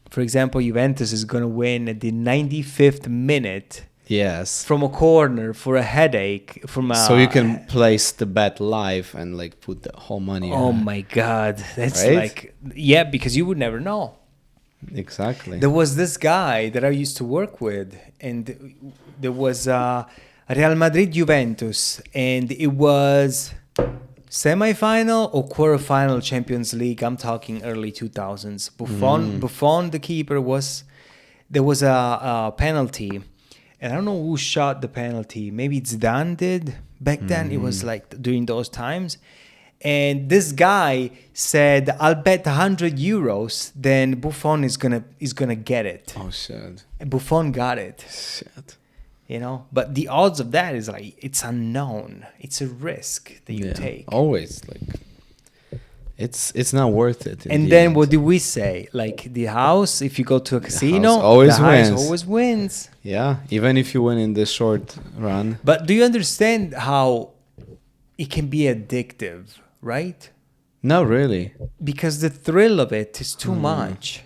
Speaker 2: for example, Juventus is going to win at the 95th minute.
Speaker 1: Yes.
Speaker 2: From a corner for a headache.
Speaker 1: So you can place the bet live and like put the whole money.
Speaker 2: Oh my God. That's
Speaker 1: right?
Speaker 2: like, yeah, because you would never know.
Speaker 1: Exactly.
Speaker 2: There was this guy that I used to work with, and there was Real Madrid Juventus, and it was semi-final or quarter-final Champions League. I'm talking early 2000s. Buffon, the keeper, there was a penalty. And I don't know who shot the penalty. Maybe Zidane did. Back then, it was like during those times. And this guy said, "I'll bet 100 euros, then Buffon is gonna get it."
Speaker 1: Oh shit!
Speaker 2: And Buffon got it.
Speaker 1: Shit.
Speaker 2: You know, but the odds of that is like it's unknown. It's a risk that you take.
Speaker 1: Always like. It's not worth it.
Speaker 2: And then what do we say? Like the house, if you go to a casino,
Speaker 1: the
Speaker 2: house always wins.
Speaker 1: Yeah, even if you win in the short run.
Speaker 2: But do you understand how it can be addictive, right?
Speaker 1: No, really.
Speaker 2: Because the thrill of it is too much.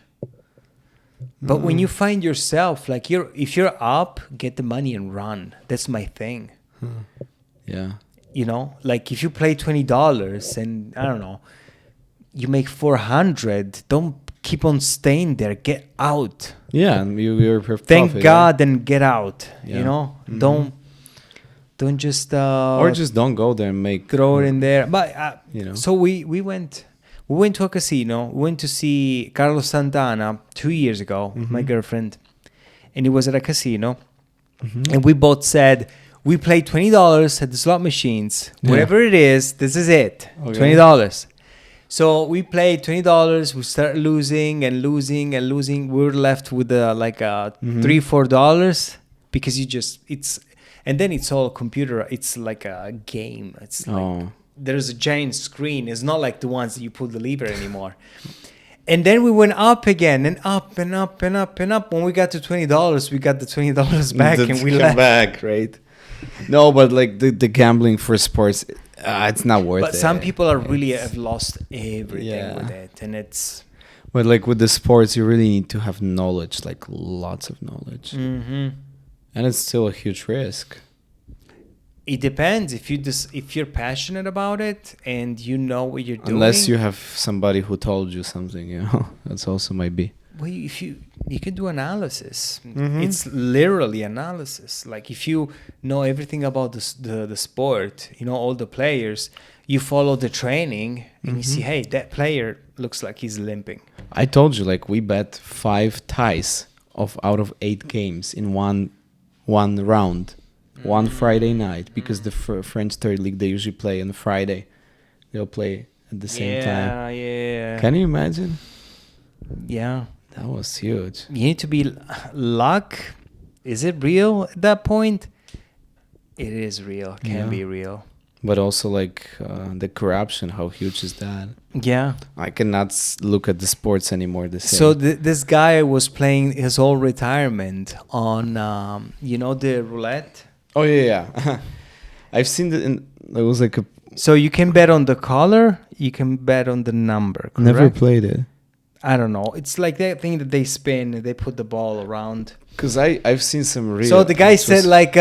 Speaker 2: But when you find yourself, like if you're up, get the money and run. That's my thing.
Speaker 1: Yeah.
Speaker 2: You know, like if you play $20 and I don't know, you make 400, don't keep on staying there. Get out.
Speaker 1: Yeah, and you're perfect.
Speaker 2: Thank God and get out.
Speaker 1: Yeah.
Speaker 2: You know, don't just
Speaker 1: or just don't go there and make
Speaker 2: throw it in there. But
Speaker 1: you know.
Speaker 2: So we went to a casino. We went to see Carlos Santana 2 years ago with my girlfriend, and it was at a casino, and we both said we played $20 at the slot machines. Whatever it is, this is it. Okay. $20. So we played $20. We started losing and losing and losing. We were left with $3-4 because and then it's all computer. It's like a game. It's like there's a giant screen. It's not like the ones that you pull the lever anymore. And then we went up again and up and up and up and up. When we got to $20, we got the $20 back and we left.
Speaker 1: Back, right? No, but like the gambling for sports, it's not worth it.
Speaker 2: But some people have lost everything with it, and it's.
Speaker 1: But like with the sports, you really need to have knowledge, like lots of knowledge, and it's still a huge risk.
Speaker 2: It depends if you're passionate about it and you know what you're doing.
Speaker 1: Unless you have somebody who told you something, you know, that's also might be.
Speaker 2: Well, if you can do analysis. It's literally analysis. Like if you know everything about the sport, you know all the players, you follow the training and you see, hey, that player looks like he's limping.
Speaker 1: I told you, like we bet 5 ties out of 8 games in one round, one Friday night, because the French third league, they usually play on Friday. They'll play at the same time.
Speaker 2: Yeah.
Speaker 1: Can you imagine?
Speaker 2: Yeah.
Speaker 1: That was huge.
Speaker 2: You need to be luck. Is it real at that point? It is real. Can be real.
Speaker 1: But also like the corruption, how huge is that?
Speaker 2: Yeah.
Speaker 1: I cannot look at the sports anymore the same.
Speaker 2: So this guy was playing his whole retirement on, the roulette?
Speaker 1: Oh, yeah. I've seen it. There was like a...
Speaker 2: So you can bet on the color, you can bet on the number, correct?
Speaker 1: Never played it.
Speaker 2: I don't know. It's like that thing that they spin, they put the ball around.
Speaker 1: Because I've seen some real...
Speaker 2: So the guy said like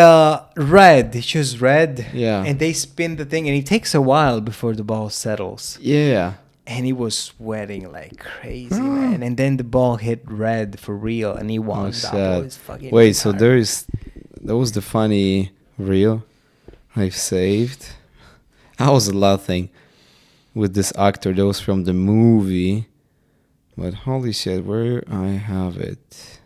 Speaker 2: red. He chose red.
Speaker 1: Yeah.
Speaker 2: And they spin the thing and it takes a while before the ball settles.
Speaker 1: Yeah.
Speaker 2: And he was sweating like crazy, man. And then the ball hit red for real and he won. That was fucking
Speaker 1: Wait, so that was the funny reel I've saved. I was laughing with this actor that was from the movie. But holy shit, where I have it.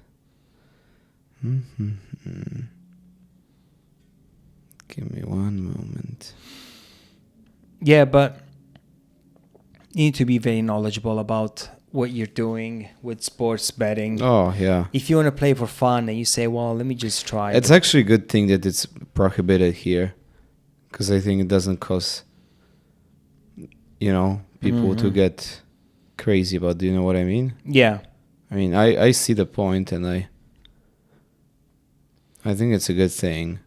Speaker 1: Give me one moment.
Speaker 2: Yeah, but you need to be very knowledgeable about what you're doing with sports betting.
Speaker 1: Oh, yeah.
Speaker 2: If you want to play for fun and you say, well, let me just try.
Speaker 1: It's actually a good thing that it's prohibited here. Because I think it doesn't cause, people to get crazy about, do you know what I mean?
Speaker 2: Yeah.
Speaker 1: I mean, I see the point, and I think it's a good thing.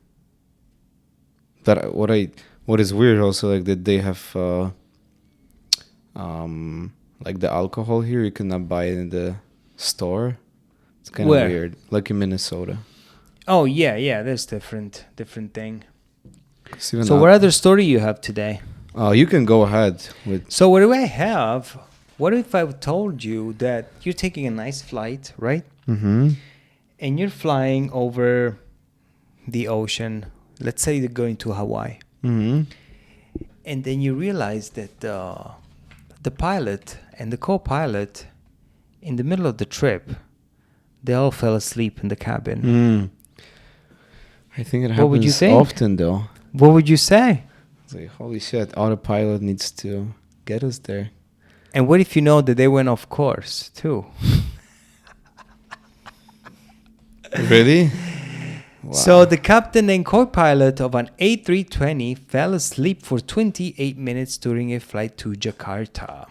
Speaker 1: That what is weird also, like that they have like the alcohol here you cannot buy it in the store. It's kind of weird, like in Minnesota.
Speaker 2: Oh yeah, that's different thing. So what other story you have today?
Speaker 1: Oh, you can go ahead with.
Speaker 2: So what do I have? What if I told you that you're taking a nice flight, right?
Speaker 1: Mm-hmm.
Speaker 2: And you're flying over the ocean. Let's say you're going to Hawaii.
Speaker 1: Mm-hmm.
Speaker 2: And then you realize that the pilot and the co-pilot, in the middle of the trip, they all fell asleep in the cabin.
Speaker 1: Mm. I think it happens often, though.
Speaker 2: What would you say?
Speaker 1: It's like, holy shit, autopilot needs to get us there.
Speaker 2: And what if you know that they went off course, too?
Speaker 1: Really? Wow.
Speaker 2: So the captain and co-pilot of an A320 fell asleep for 28 minutes during a flight to Jakarta.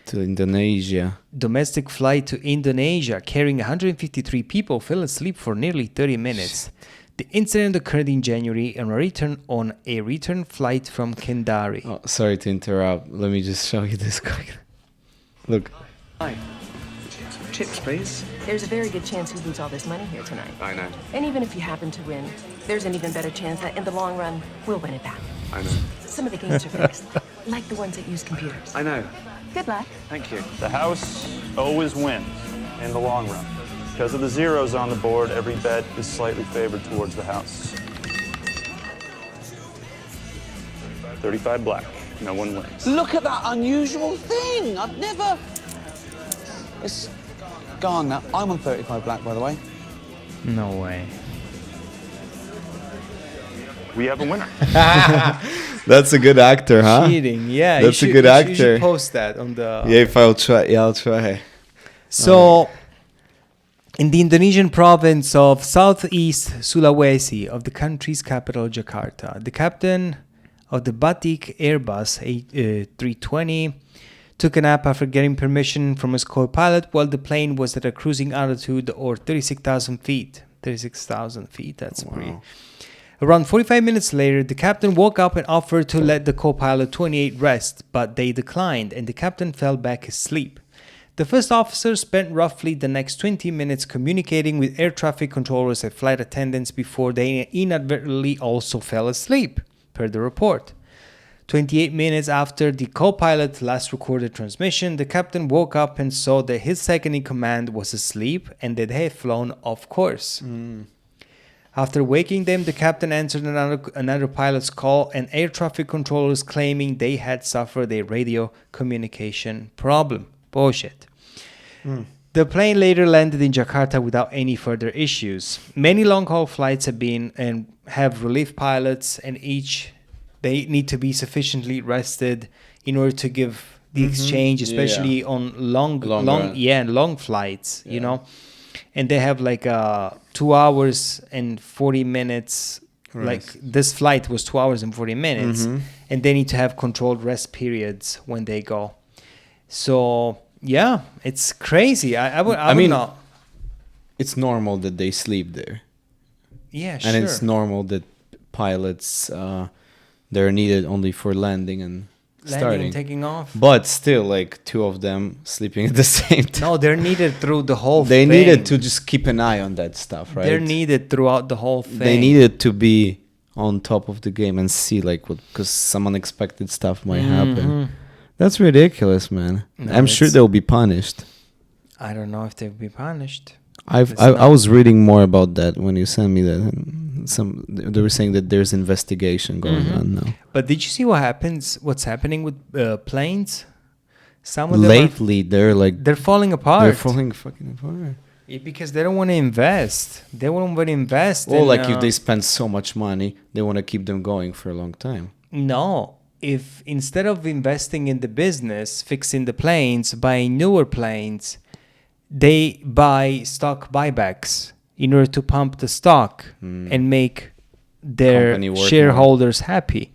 Speaker 1: To Indonesia.
Speaker 2: Domestic flight to Indonesia carrying 153 people fell asleep for nearly 30 minutes. The incident occurred in January on a return flight from Kendari.
Speaker 1: Oh, sorry to interrupt. Let me just show you this quick. Look.
Speaker 3: Hi. Chips, please.
Speaker 4: There's a very good chance we lose all this money here tonight.
Speaker 3: I know.
Speaker 4: And even if you happen to win, there's an even better chance that in the long run, we'll win it back.
Speaker 3: I know.
Speaker 4: Some of the games are fixed, like the ones that use computers.
Speaker 3: I know.
Speaker 4: Good luck.
Speaker 3: Thank you.
Speaker 5: The house always wins in the long run. Because of the zeros on the board, every bet is slightly favored towards the house. 35 black. No one wins.
Speaker 6: Look at that unusual thing. I've never... It's gone now. I'm on 35 black, by the way.
Speaker 2: No way.
Speaker 5: We have a winner.
Speaker 1: That's a good actor, huh?
Speaker 2: Cheating, yeah.
Speaker 1: That's a good actor.
Speaker 2: You should post that on the...
Speaker 1: Yeah, if I'll try. Yeah, I'll try.
Speaker 2: So, in the Indonesian province of Southeast Sulawesi of the country's capital, Jakarta, the captain of the Batik Airbus A320 took a nap after getting permission from his co-pilot while the plane was at a cruising altitude or 36,000 feet. 36,000 feet, that's pretty... Around 45 minutes later, the captain woke up and offered to let the co-pilot 28 rest, but they declined and the captain fell back asleep. The first officer spent roughly the next 20 minutes communicating with air traffic controllers and flight attendants before they inadvertently also fell asleep, per the report. 28 minutes after the co-pilot last recorded transmission, the captain woke up and saw that his second-in-command was asleep and that they had flown off course. After waking them, the captain answered another pilot's call and air traffic controllers claiming they had suffered a radio communication problem. Bullshit. The plane later landed in Jakarta without any further issues. Many long-haul flights have been and have relief pilots, and they need to be sufficiently rested in order to give the exchange, especially on long flights, you know. And they have like 2 hours and 40 minutes. Right. Like this flight was 2 hours and 40 minutes. And they need to have controlled rest periods when they go. So, yeah, it's crazy. I mean, not.
Speaker 1: It's normal that they sleep there.
Speaker 2: Yeah, sure.
Speaker 1: And it's normal that pilots, they're needed only for landing and starting
Speaker 2: and taking off.
Speaker 1: But still, like 2 of them sleeping at the same time.
Speaker 2: No, they're needed through the whole
Speaker 1: they
Speaker 2: thing.
Speaker 1: Needed to just keep an eye on that stuff, right?
Speaker 2: They're needed throughout the whole thing.
Speaker 1: They needed to be on top of the game and see like what, because some unexpected stuff might happen. That's ridiculous, man.
Speaker 2: No,
Speaker 1: I'm sure they'll be punished.
Speaker 2: I don't know if they'll be punished.
Speaker 1: I was reading more about that when you sent me that. They were saying that there's investigation going on now.
Speaker 2: But did you see what's happening with planes? Some of them
Speaker 1: lately they're
Speaker 2: falling apart.
Speaker 1: They're falling fucking apart.
Speaker 2: Yeah, because they don't want to invest. They won't want to invest.
Speaker 1: Well, like if they spend so much money, they want to keep them going for a long time.
Speaker 2: No. If instead of investing in the business, fixing the planes, buying newer planes, they buy stock buybacks in order to pump the stock and make their shareholders happy.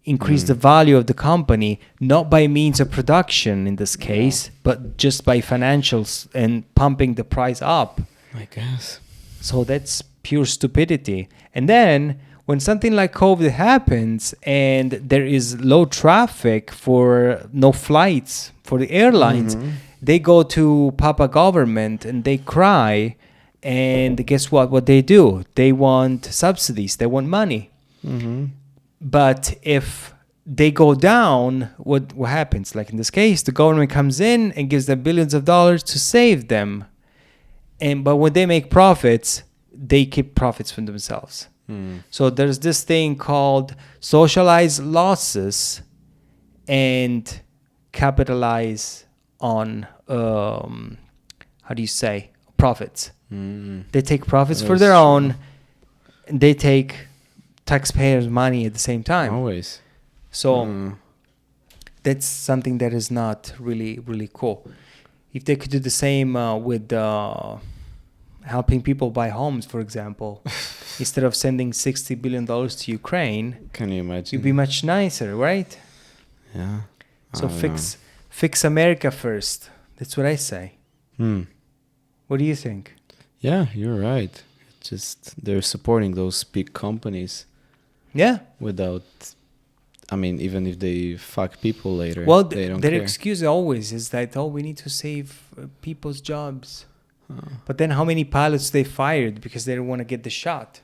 Speaker 2: increase the value of the company, not by means of production in this case, but just by financials and pumping the price up.
Speaker 1: I guess.
Speaker 2: So that's pure stupidity. And then when something like COVID happens and there is low traffic for no flights for the airlines, they go to Papa government and they cry. And guess what? What they do? They want subsidies. They want money. But if they go down, what happens? Like in this case, the government comes in and gives them billions of dollars to save them. But when they make profits, they keep profits for themselves. So there's this thing called socialize losses and capitalize on, how do you say, profits. They take profits for their own. And they take taxpayers' money at the same time.
Speaker 1: Always.
Speaker 2: So that's something that is not really, really cool. If they could do the same with helping people buy homes, for example, instead of sending $60 billion to Ukraine,
Speaker 1: Can you imagine?
Speaker 2: it'd be much nicer, right?
Speaker 1: Yeah.
Speaker 2: So fix America first. That's what I say. What do you think?
Speaker 1: Yeah, you're right. It's just they're supporting those big companies
Speaker 2: Yeah.
Speaker 1: without. I mean, even if they fuck people later,
Speaker 2: Well,
Speaker 1: they don't
Speaker 2: their
Speaker 1: care.
Speaker 2: excuse always is that, we need to save people's jobs. But then how many pilots they fired because they don't want to get the shot?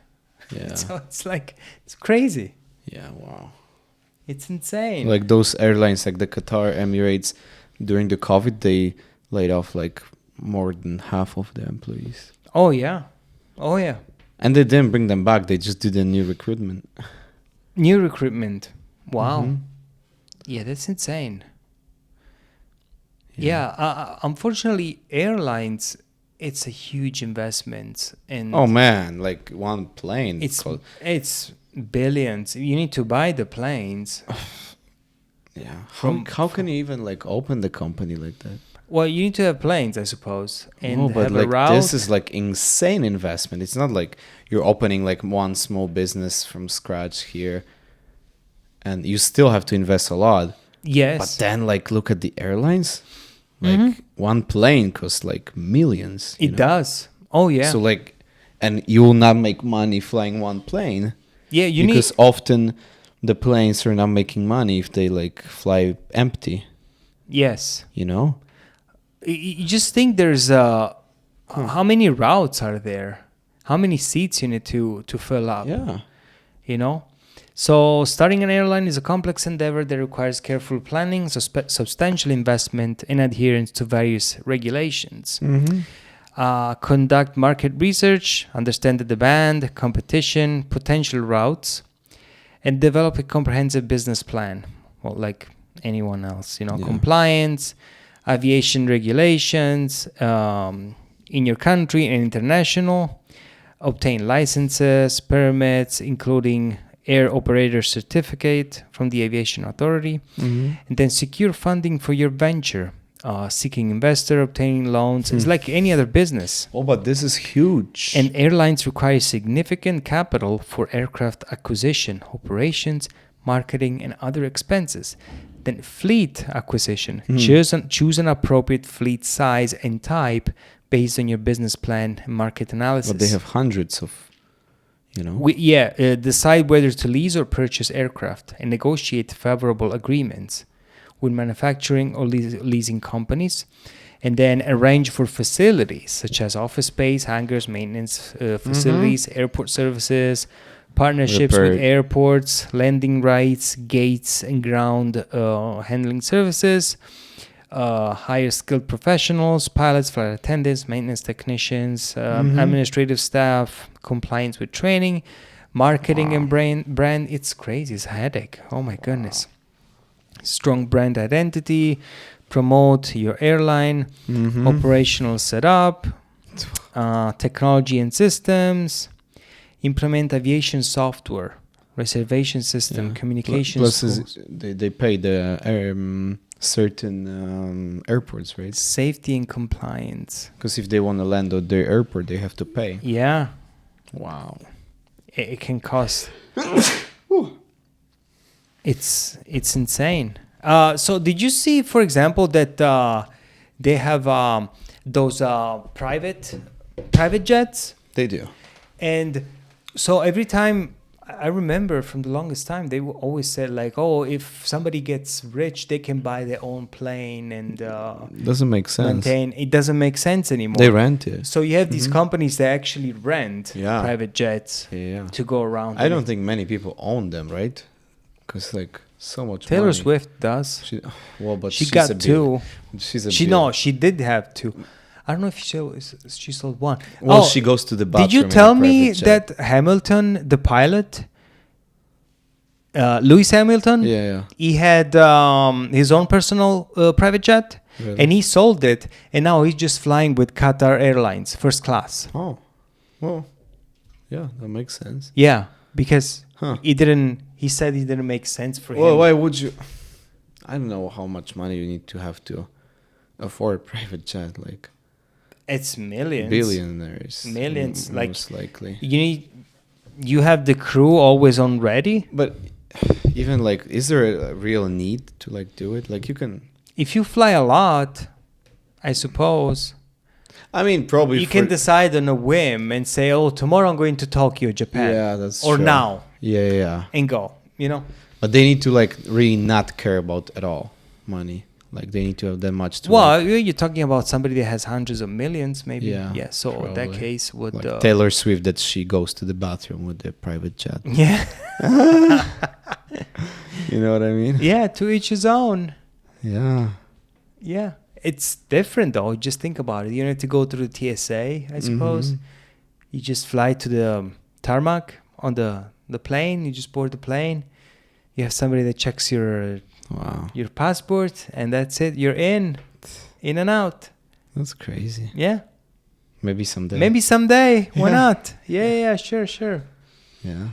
Speaker 1: Yeah.
Speaker 2: So it's like, it's crazy.
Speaker 1: Yeah. Wow.
Speaker 2: It's insane.
Speaker 1: Like those airlines, like the Qatar, Emirates, during the COVID, they laid off like more than half of the employees.
Speaker 2: Oh, yeah. Oh, yeah.
Speaker 1: And they didn't bring them back. They just did a new recruitment.
Speaker 2: New recruitment. Wow. Yeah, that's insane. Yeah. Unfortunately, airlines, it's a huge investment. And
Speaker 1: Oh man, like one plane.
Speaker 2: it's billions. You need to buy the planes.
Speaker 1: Yeah. How can you even like open the company like that?
Speaker 2: Well, you need to have planes, I suppose, and
Speaker 1: but
Speaker 2: have
Speaker 1: like
Speaker 2: a route.
Speaker 1: this is like insane investment. It's not like you're opening like one small business from scratch here, and you still have to invest a lot.
Speaker 2: Yes.
Speaker 1: But then like look at the airlines. Like one plane costs like millions. you
Speaker 2: It
Speaker 1: know?
Speaker 2: does. Oh, yeah.
Speaker 1: So like, and you will not make money flying one plane.
Speaker 2: Yeah, you
Speaker 1: because often the planes are not making money if they like fly empty.
Speaker 2: Yes.
Speaker 1: You know.
Speaker 2: You just think there's how many routes are there? How many seats you need to fill up?
Speaker 1: Yeah.
Speaker 2: You know? So starting an airline is a complex endeavor that requires careful planning, substantial investment, and adherence to various regulations. Conduct market research, understand the demand, competition, potential routes, and develop a comprehensive business plan. Well, like anyone else, compliance, aviation regulations in your country and international, obtain licenses, permits, including air operator certificate from the aviation authority, and then secure funding for your venture, seeking investor, obtaining loans. It's like any other business.
Speaker 1: Oh, but this is huge.
Speaker 2: And airlines require significant capital for aircraft acquisition, operations, marketing, and other expenses. Then fleet acquisition. Choose an appropriate fleet size and type based on your business plan and market analysis.
Speaker 1: But they have hundreds of,
Speaker 2: decide whether to lease or purchase aircraft and negotiate favorable agreements with manufacturing or leasing companies, and then arrange for facilities such as office space, hangars, maintenance facilities, airport services, partnerships with airports, landing rights, gates, and ground handling services, hire skilled professionals, pilots, flight attendants, maintenance technicians, administrative staff, compliance with training, marketing and brand. It's crazy. It's a headache. Oh my goodness. Strong brand identity, promote your airline, operational setup, technology and systems, implement aviation software, reservation system, communications.
Speaker 1: Plus, they pay the certain airports, right?
Speaker 2: Safety and compliance.
Speaker 1: Because if they want to land at their airport, they have to pay.
Speaker 2: Yeah.
Speaker 1: Wow.
Speaker 2: It can cost. It's insane. So did you see, for example, that they have those private jets?
Speaker 1: They do.
Speaker 2: And so every time, I remember from the longest time, they always said like, oh, if somebody gets rich, they can buy their own plane and
Speaker 1: doesn't make sense.
Speaker 2: maintain. It doesn't make sense anymore.
Speaker 1: They rent it.
Speaker 2: So you have these companies that actually rent private jets to go around.
Speaker 1: I don't think many people own them, right? Because like so much
Speaker 2: Taylor
Speaker 1: money.
Speaker 2: Swift does.
Speaker 1: But
Speaker 2: She
Speaker 1: she's
Speaker 2: got
Speaker 1: a
Speaker 2: two.
Speaker 1: She's a
Speaker 2: She did have two. I don't know if she sold one.
Speaker 1: Well, she goes to the bathroom.
Speaker 2: Did you
Speaker 1: in a
Speaker 2: tell me
Speaker 1: private jet.
Speaker 2: that Hamilton, the pilot, Lewis Hamilton, he had his own personal private jet, and he sold it, and now he's just flying with Qatar Airlines, first class.
Speaker 1: Oh, well, yeah, that makes sense.
Speaker 2: Yeah, because he said it didn't make sense for him.
Speaker 1: Well, why would you? I don't know how much money you need to have to afford a private jet. Like,
Speaker 2: it's millions.
Speaker 1: Billionaires.
Speaker 2: Millions.
Speaker 1: Most likely.
Speaker 2: You have the crew always on ready.
Speaker 1: But even like, is there a real need to like do it? Like, you can.
Speaker 2: If you fly a lot, I suppose.
Speaker 1: I mean, probably
Speaker 2: you can decide on a whim and say, "Oh, tomorrow I'm going to Tokyo, Japan."
Speaker 1: Yeah, that's
Speaker 2: or
Speaker 1: true.
Speaker 2: now.
Speaker 1: Yeah.
Speaker 2: And go. You know.
Speaker 1: But they need to like really not care about at all money. Like they need to have that much to.
Speaker 2: Well, you're talking about somebody that has hundreds of millions, maybe. Yeah. So
Speaker 1: probably.
Speaker 2: in that case, would
Speaker 1: like Taylor Swift, that she goes to the bathroom with the private jet.
Speaker 2: Yeah.
Speaker 1: You know what I mean?
Speaker 2: Yeah. To each his own.
Speaker 1: Yeah.
Speaker 2: Yeah. It's different though. Just think about it. You don't have to go through the TSA, I suppose. You just fly to the tarmac on the plane. You just board the plane. You have somebody that checks your passport, and that's it. You're in and out.
Speaker 1: That's crazy.
Speaker 2: Yeah.
Speaker 1: Maybe someday.
Speaker 2: Why not? Yeah. Sure.
Speaker 1: Yeah.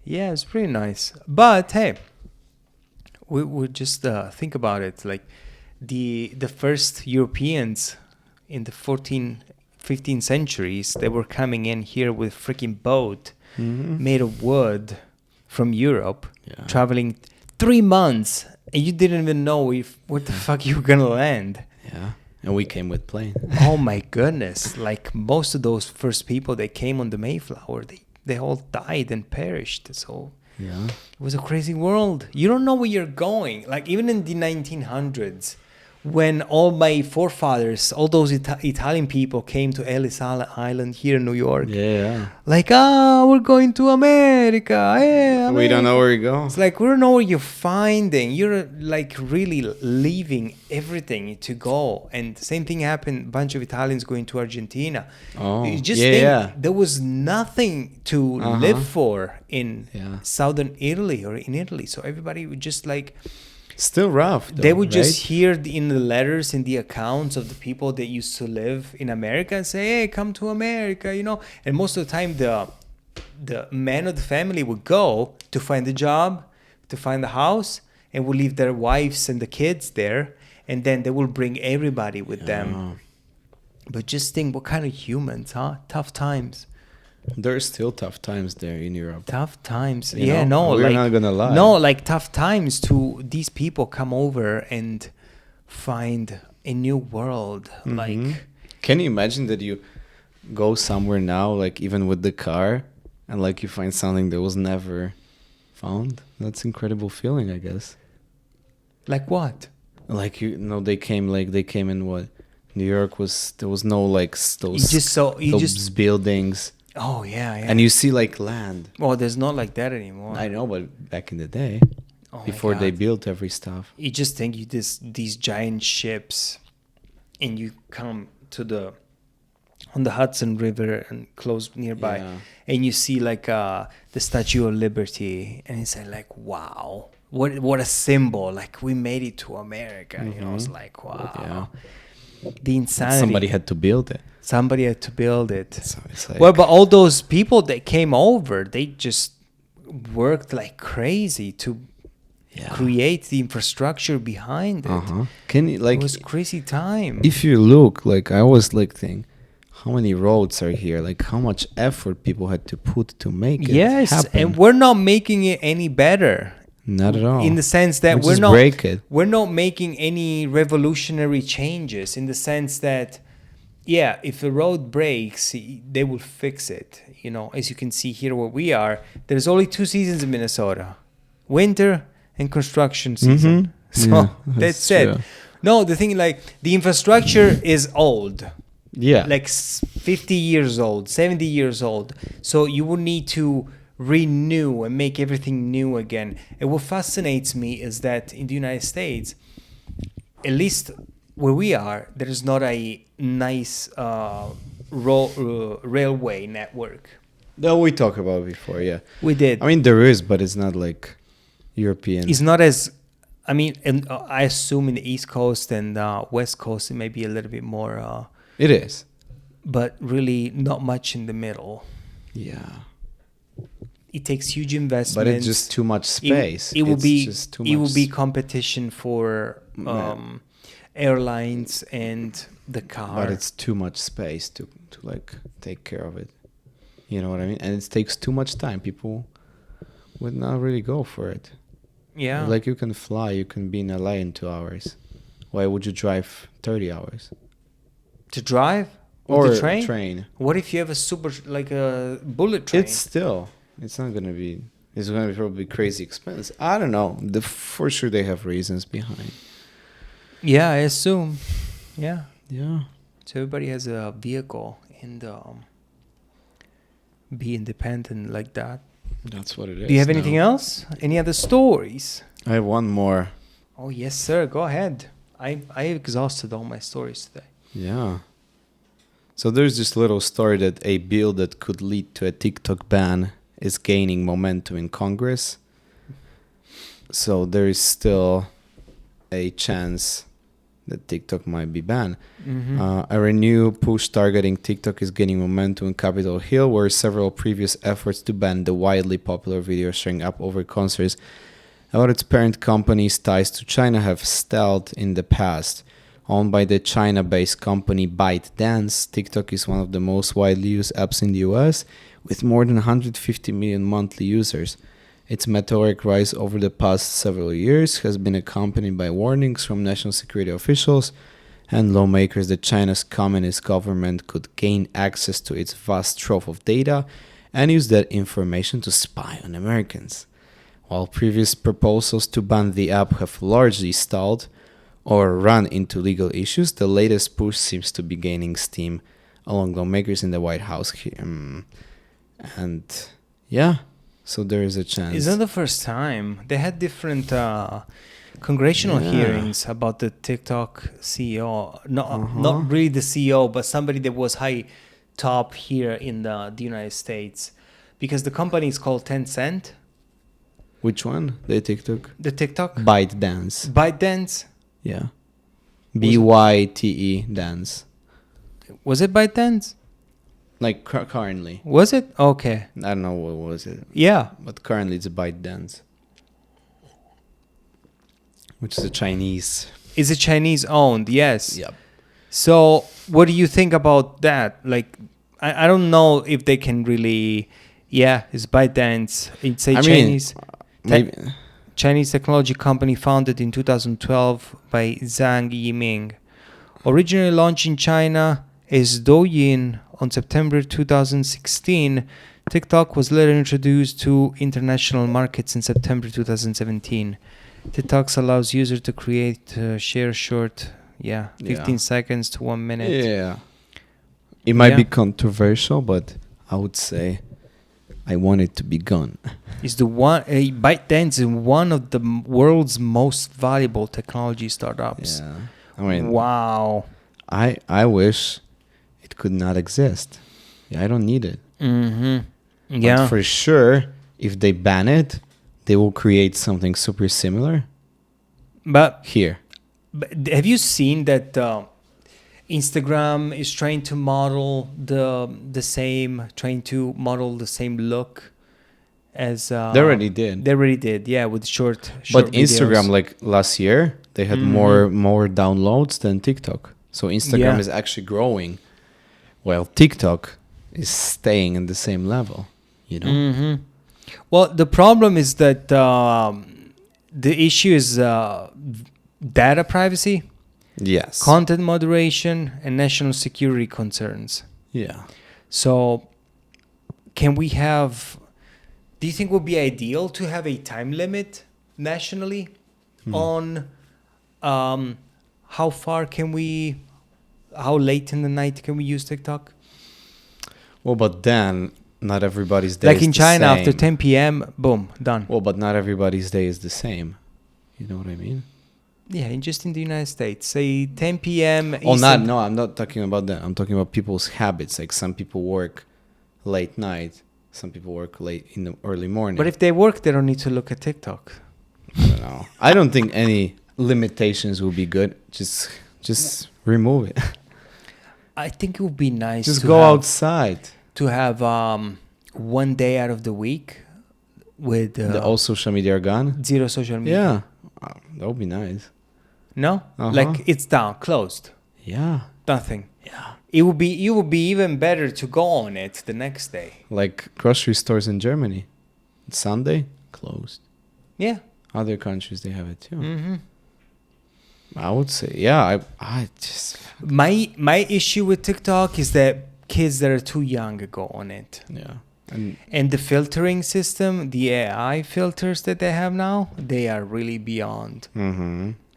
Speaker 2: Yeah, it's pretty nice. But hey, we would just think about it. Like the first Europeans in the 15th centuries, they were coming in here with freaking boat made of wood from Europe, traveling 3 months, and you didn't even know where the fuck you were gonna land.
Speaker 1: Yeah, and we came with plane.
Speaker 2: Oh my goodness! Like most of those first people that came on the Mayflower, they all died and perished. So
Speaker 1: yeah,
Speaker 2: it was a crazy world. You don't know where you're going. Like even in the 1900s, when all my forefathers, all those Italian people came to Ellis Island here in New York.
Speaker 1: Yeah.
Speaker 2: Like, we're going to America. Yeah,
Speaker 1: we don't know where you go.
Speaker 2: It's like, we don't know where you're finding. You're like really leaving everything to go. And the same thing happened, a bunch of Italians going to Argentina.
Speaker 1: Oh,
Speaker 2: you just think there was nothing to live for in southern Italy or in Italy. So everybody would just like...
Speaker 1: Still rough, though,
Speaker 2: they would just hear in the letters, in the accounts of the people that used to live in America and say, hey, come to America, you know. And most of the time, the man of the family would go to find a job, to find a house, and would leave their wives and the kids there. And then they will bring everybody with them. But just think, what kind of humans, huh? Tough times.
Speaker 1: There's still tough times there in Europe.
Speaker 2: Tough times.
Speaker 1: We're not gonna lie.
Speaker 2: No, like tough times to these people come over and find a new world. Like,
Speaker 1: can you imagine that you go somewhere now, like even with the car, and like you find something that was never found? That's an incredible feeling, I guess.
Speaker 2: Like what?
Speaker 1: Like they came in what? New York there was no like those buildings.
Speaker 2: Oh, yeah.
Speaker 1: And you see like land.
Speaker 2: Well, there's not like that anymore.
Speaker 1: I know, but back in the day, before they built every stuff.
Speaker 2: You just think these giant ships, and you come on the Hudson River and close nearby, and you see like the Statue of Liberty, and it's like, wow, what a symbol. Like, we made it to America. You know, it's like, wow. The insanity.
Speaker 1: Somebody had to build it.
Speaker 2: Somebody had to build it.
Speaker 1: So it's like,
Speaker 2: well, but all those people that came over, they just worked like crazy to create the infrastructure behind it.
Speaker 1: Can you like?
Speaker 2: It was crazy time.
Speaker 1: If you look, like I always like think, how many roads are here? Like how much effort people had to put to make it happen.
Speaker 2: And we're not making it any better.
Speaker 1: Not at all.
Speaker 2: In the sense that
Speaker 1: we'll break it.
Speaker 2: We're not making any revolutionary changes. In the sense that, yeah, if the road breaks, they will fix it. You know, as you can see here where we are, there's only 2 seasons in Minnesota: winter and construction season. So
Speaker 1: Yeah,
Speaker 2: that's
Speaker 1: true.
Speaker 2: it. No, the thing, like, the infrastructure is old.
Speaker 1: Yeah.
Speaker 2: Like 50 years old, 70 years old. So you would need to renew and make everything new again. And what fascinates me is that in the United States, at least where we are, there is not a nice railway network.
Speaker 1: That we talked about before, yeah.
Speaker 2: We did.
Speaker 1: I mean, there is, but it's not like European.
Speaker 2: It's not as, I mean, and I assume in the East Coast and West Coast, it may be a little bit more,
Speaker 1: It is.
Speaker 2: but really not much in the middle.
Speaker 1: Yeah.
Speaker 2: It takes huge investments.
Speaker 1: But it's just too much space.
Speaker 2: It will
Speaker 1: It's
Speaker 2: be
Speaker 1: just too
Speaker 2: it will
Speaker 1: much
Speaker 2: be competition for airlines and the car.
Speaker 1: But it's too much space to like take care of it. You know what I mean? And it takes too much time. People would not really go for it.
Speaker 2: Yeah.
Speaker 1: Like you can fly, you can be in LA in 2 hours. Why would you drive 30 hours?
Speaker 2: To drive
Speaker 1: Or
Speaker 2: the train?
Speaker 1: train.
Speaker 2: What if you have a super, like a bullet train?
Speaker 1: It's not gonna be. It's gonna be probably crazy expensive. I don't know. For sure they have reasons behind.
Speaker 2: Yeah, I assume. Yeah.
Speaker 1: Yeah.
Speaker 2: So everybody has a vehicle and be independent like that.
Speaker 1: That's what it is.
Speaker 2: Do you have anything else? Any other stories?
Speaker 1: I have one more.
Speaker 2: Oh yes, sir. Go ahead. I exhausted all my stories today.
Speaker 1: Yeah. So there's this little story that a bill that could lead to a TikTok ban is gaining momentum in Congress. So there is still a chance that TikTok might be banned. A renewed push targeting TikTok is gaining momentum in Capitol Hill, where several previous efforts to ban the widely popular video sharing app over concerns about its parent company's ties to China have stalled in the past. Owned by the China-based company ByteDance, TikTok is one of the most widely used apps in the US, with more than 150 million monthly users. Its meteoric rise over the past several years has been accompanied by warnings from national security officials and lawmakers that China's communist government could gain access to its vast trove of data and use that information to spy on Americans. While previous proposals to ban the app have largely stalled or run into legal issues, the latest push seems to be gaining steam along lawmakers in the White House here. And yeah, so there is a chance.
Speaker 2: It's not the first time. They had different congressional hearings about the TikTok CEO. Not really the CEO, but somebody that was high top here in the United States. Because the company is called Tencent.
Speaker 1: Which one? The TikTok?
Speaker 2: The TikTok?
Speaker 1: ByteDance.
Speaker 2: ByteDance?
Speaker 1: Yeah. BYTE dance.
Speaker 2: Was it ByteDance?
Speaker 1: Like currently.
Speaker 2: Was it? Okay.
Speaker 1: I don't know what was it.
Speaker 2: Yeah.
Speaker 1: But currently it's ByteDance. Which is a Chinese.
Speaker 2: Is it Chinese owned? Yes.
Speaker 1: Yep.
Speaker 2: So what do you think about that? Like, I don't know if they can really... Yeah, it's ByteDance. It's a Chinese...
Speaker 1: Maybe...
Speaker 2: Chinese technology company founded in 2012 by Zhang Yiming. Originally launched in China as Douyin on September 2016, TikTok was later introduced to international markets in September 2017. TikTok allows users to create, share short, 15 seconds to 1 minute.
Speaker 1: Yeah. It might be controversial, but I would say I want it to be gone.
Speaker 2: Is the one ByteDance is one of the world's most valuable technology startups.
Speaker 1: Yeah. I mean,
Speaker 2: wow.
Speaker 1: I wish it could not exist. Yeah, I don't need it.
Speaker 2: Mm-hmm. Yeah.
Speaker 1: But for sure, if they ban it, they will create something super similar.
Speaker 2: But
Speaker 1: here.
Speaker 2: But have you seen that Instagram is trying to model the same look as
Speaker 1: they already did.
Speaker 2: They already did, yeah, with short
Speaker 1: but
Speaker 2: videos.
Speaker 1: Instagram, like last year, they had more downloads than TikTok. So Instagram is actually growing, while TikTok is staying in the same level. You know.
Speaker 2: Mm-hmm. Well, the problem is that the issue is data privacy,
Speaker 1: Yes.
Speaker 2: content moderation, and national security concerns.
Speaker 1: Yeah.
Speaker 2: So, can we have? Do you think it would be ideal to have a time limit nationally on how far can we? How late in the night can we use TikTok?
Speaker 1: Well, but then not everybody's day
Speaker 2: Like
Speaker 1: is
Speaker 2: in
Speaker 1: the
Speaker 2: China, after
Speaker 1: same.
Speaker 2: 10 p.m., boom, done.
Speaker 1: Well, but not everybody's day is the same. You know what I mean?
Speaker 2: Yeah, just in the United States, say 10 p.m.
Speaker 1: Oh,
Speaker 2: Eastern-
Speaker 1: no, I'm not talking about that. I'm talking about people's habits. Like some people work late night, some people work late in the early morning.
Speaker 2: But if they work, they don't need to look at TikTok.
Speaker 1: I don't know. I don't think any limitations will be good. Just remove it.
Speaker 2: I think it would be nice
Speaker 1: Just
Speaker 2: to
Speaker 1: go
Speaker 2: have,
Speaker 1: outside.
Speaker 2: to have 1 day out of the week with
Speaker 1: All social media are gone.
Speaker 2: zero social media.
Speaker 1: Yeah, that would be nice.
Speaker 2: No?
Speaker 1: Uh-huh.
Speaker 2: Like it's down, closed.
Speaker 1: Yeah,
Speaker 2: Nothing.
Speaker 1: yeah.
Speaker 2: It would be even better to go on it the next day.
Speaker 1: Like grocery stores in Germany, Sunday closed.
Speaker 2: Yeah.
Speaker 1: Other countries they have it too.
Speaker 2: Mm-hmm.
Speaker 1: I would say, yeah. I just
Speaker 2: My issue with TikTok is that kids that are too young go on it.
Speaker 1: yeah. And
Speaker 2: And the filtering system, the AI filters that they have now, they are really beyond.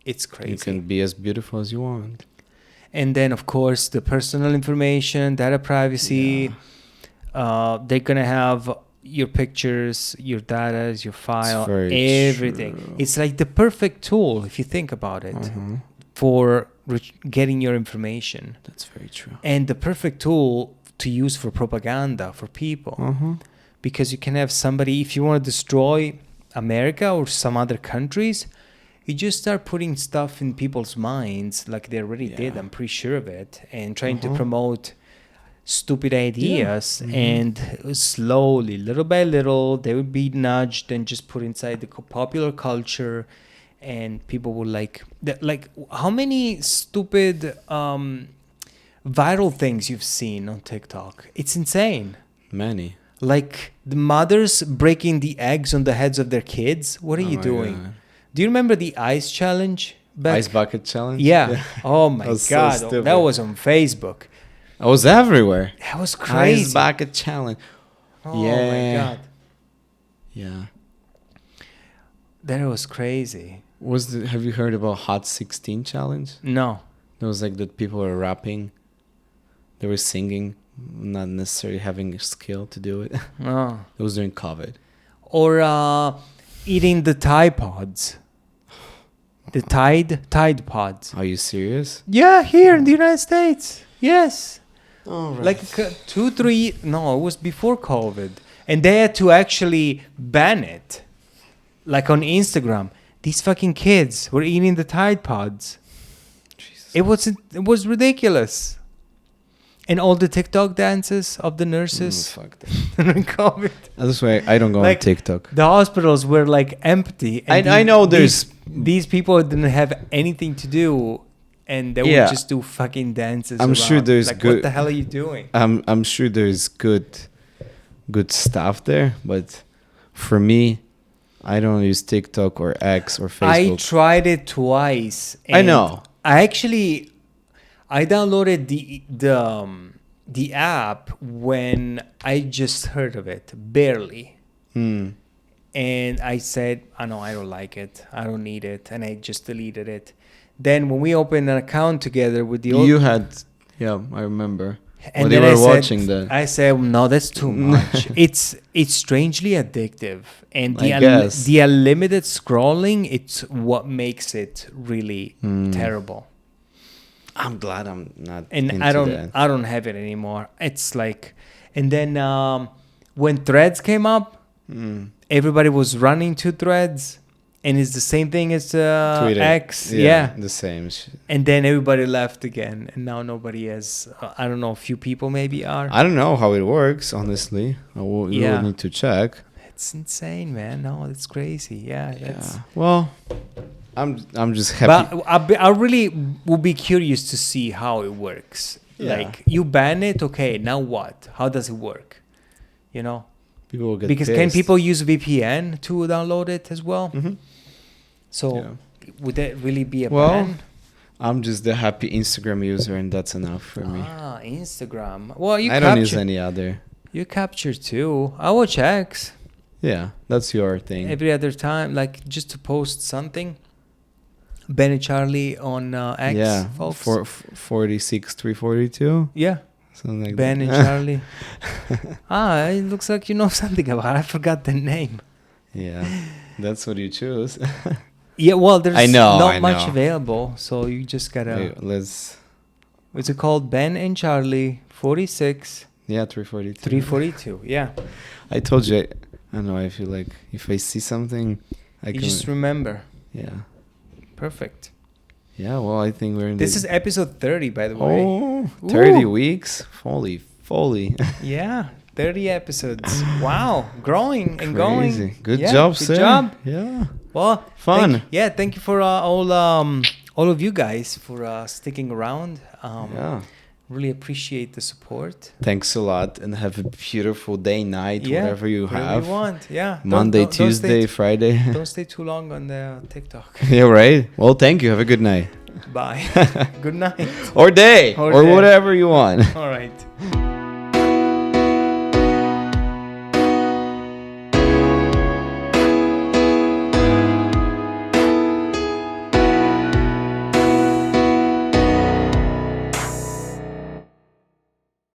Speaker 2: It's crazy.
Speaker 1: you can be as beautiful as you want.
Speaker 2: And then, of course, the personal information, data privacy. They're going to have your pictures, your data, your file,
Speaker 1: very
Speaker 2: everything.
Speaker 1: true.
Speaker 2: It's like the perfect tool, if you think about it, for getting your information.
Speaker 1: That's very true.
Speaker 2: And the perfect tool to use for propaganda for people. Because you can have somebody, if you want to destroy America or some other countries, you just start putting stuff in people's minds like they already did, I'm pretty sure of it, and trying to promote stupid ideas. And slowly, little by little, they would be nudged and just put inside the popular culture, and people would like how many stupid viral things you've seen on TikTok? It's insane.
Speaker 1: Many.
Speaker 2: Like the mothers breaking the eggs on the heads of their kids. What are you
Speaker 1: my
Speaker 2: doing?
Speaker 1: God.
Speaker 2: Do you remember the ice challenge?
Speaker 1: Ice bucket challenge.
Speaker 2: Yeah. Oh my
Speaker 1: That was so
Speaker 2: God.
Speaker 1: stupid.
Speaker 2: That was on Facebook.
Speaker 1: I was everywhere.
Speaker 2: That was crazy.
Speaker 1: Ice bucket challenge.
Speaker 2: Oh
Speaker 1: yeah.
Speaker 2: my God.
Speaker 1: Yeah.
Speaker 2: That was crazy.
Speaker 1: Have you heard about Hot 16 challenge?
Speaker 2: No.
Speaker 1: It was like that people were rapping. They were singing, not necessarily having skill to do it.
Speaker 2: Oh.
Speaker 1: It was during COVID.
Speaker 2: Or eating the Tide Pods. The Tide Pods.
Speaker 1: Are you serious?
Speaker 2: Yeah, here in the United States. Yes.
Speaker 1: Oh, right.
Speaker 2: Like 2-3, no, it was before COVID. And they had to actually ban it. Like on Instagram. These fucking kids were eating the Tide Pods.
Speaker 1: Jesus.
Speaker 2: It was ridiculous. And all the TikTok dances of the nurses
Speaker 1: Fuck that.
Speaker 2: during COVID.
Speaker 1: That's why I don't go
Speaker 2: Like,
Speaker 1: on TikTok.
Speaker 2: The hospitals were like empty. And
Speaker 1: I know there's...
Speaker 2: These people didn't have anything to do. And they
Speaker 1: Yeah.
Speaker 2: would just do fucking dances.
Speaker 1: I'm sure
Speaker 2: around.
Speaker 1: there's
Speaker 2: like,
Speaker 1: good-
Speaker 2: what the hell are you doing?
Speaker 1: I'm sure there's good stuff there, but for me, I don't use TikTok or X or Facebook.
Speaker 2: I tried it twice.
Speaker 1: I know.
Speaker 2: I downloaded the app when I just heard of it, barely. And I said, I don't like it. I don't need it. And I just deleted it. Then when we opened an account together with the old...
Speaker 1: You had... Yeah, I remember.
Speaker 2: And
Speaker 1: When they
Speaker 2: then
Speaker 1: were watching that.
Speaker 2: I said, no, that's too much. It's strangely addictive. And
Speaker 1: I guess.
Speaker 2: the unlimited scrolling, it's what makes it really terrible.
Speaker 1: I'm glad I'm not
Speaker 2: And
Speaker 1: into that.
Speaker 2: I don't have it anymore. It's like, and then when Threads came up, everybody was running to Threads, and it's the same thing as
Speaker 1: Twitter.
Speaker 2: X. Yeah.
Speaker 1: The same shit.
Speaker 2: And then everybody left again, and now nobody has. I don't know, a few people maybe are.
Speaker 1: I don't know how it works, honestly. You would need to check.
Speaker 2: It's insane, man. No, it's crazy. Yeah.
Speaker 1: Yeah. Well, I'm just happy.
Speaker 2: But I really would be curious to see how it works.
Speaker 1: Yeah.
Speaker 2: Like, you ban it, okay, now what? How does it work? You know?
Speaker 1: People will get
Speaker 2: Because
Speaker 1: pissed.
Speaker 2: can people use VPN to download it as well? So would that really be a
Speaker 1: Well,
Speaker 2: ban?
Speaker 1: I'm just the happy Instagram user, and that's enough for me.
Speaker 2: Ah, Instagram. Well, you
Speaker 1: I don't use any other.
Speaker 2: You capture too. I watch X
Speaker 1: Yeah, that's your thing.
Speaker 2: every other time, like just to post something. Ben and Charlie on X,
Speaker 1: Yeah,
Speaker 2: folks.
Speaker 1: 46, 342.
Speaker 2: Yeah,
Speaker 1: Something like
Speaker 2: Ben
Speaker 1: that.
Speaker 2: and Charlie. It looks like you know something about it. I forgot the name.
Speaker 1: Yeah, that's what you choose.
Speaker 2: Yeah, well, there's
Speaker 1: I
Speaker 2: not much
Speaker 1: know.
Speaker 2: available, so you just gotta.
Speaker 1: Wait, let's.
Speaker 2: What's it called? Ben and Charlie, 46,
Speaker 1: Yeah, 342.
Speaker 2: 342. Yeah,
Speaker 1: I told you. I don't know. I feel like if I see something, I
Speaker 2: you
Speaker 1: can.
Speaker 2: just remember.
Speaker 1: Yeah.
Speaker 2: Perfect.
Speaker 1: Yeah. Well, I think we're in.
Speaker 2: This is episode 30, by the way.
Speaker 1: Oh, 30
Speaker 2: Ooh.
Speaker 1: weeks. Folly.
Speaker 2: Yeah, 30 episodes. Wow, growing and
Speaker 1: Crazy.
Speaker 2: going.
Speaker 1: Good
Speaker 2: Yeah,
Speaker 1: job,
Speaker 2: good
Speaker 1: sir.
Speaker 2: job.
Speaker 1: Yeah.
Speaker 2: Well,
Speaker 1: Fun.
Speaker 2: thank you for all of you guys for sticking around.
Speaker 1: Yeah.
Speaker 2: Really appreciate the support.
Speaker 1: Thanks a lot, and have a beautiful day, night, whatever you have.
Speaker 2: You want. Yeah.
Speaker 1: Monday,
Speaker 2: Don't
Speaker 1: Tuesday, Friday.
Speaker 2: Don't stay too long on the TikTok.
Speaker 1: Yeah, right. Well, thank you. Have a good night.
Speaker 2: Bye. Good night.
Speaker 1: Or day.
Speaker 2: Or
Speaker 1: Or
Speaker 2: day.
Speaker 1: whatever you want.
Speaker 2: All right.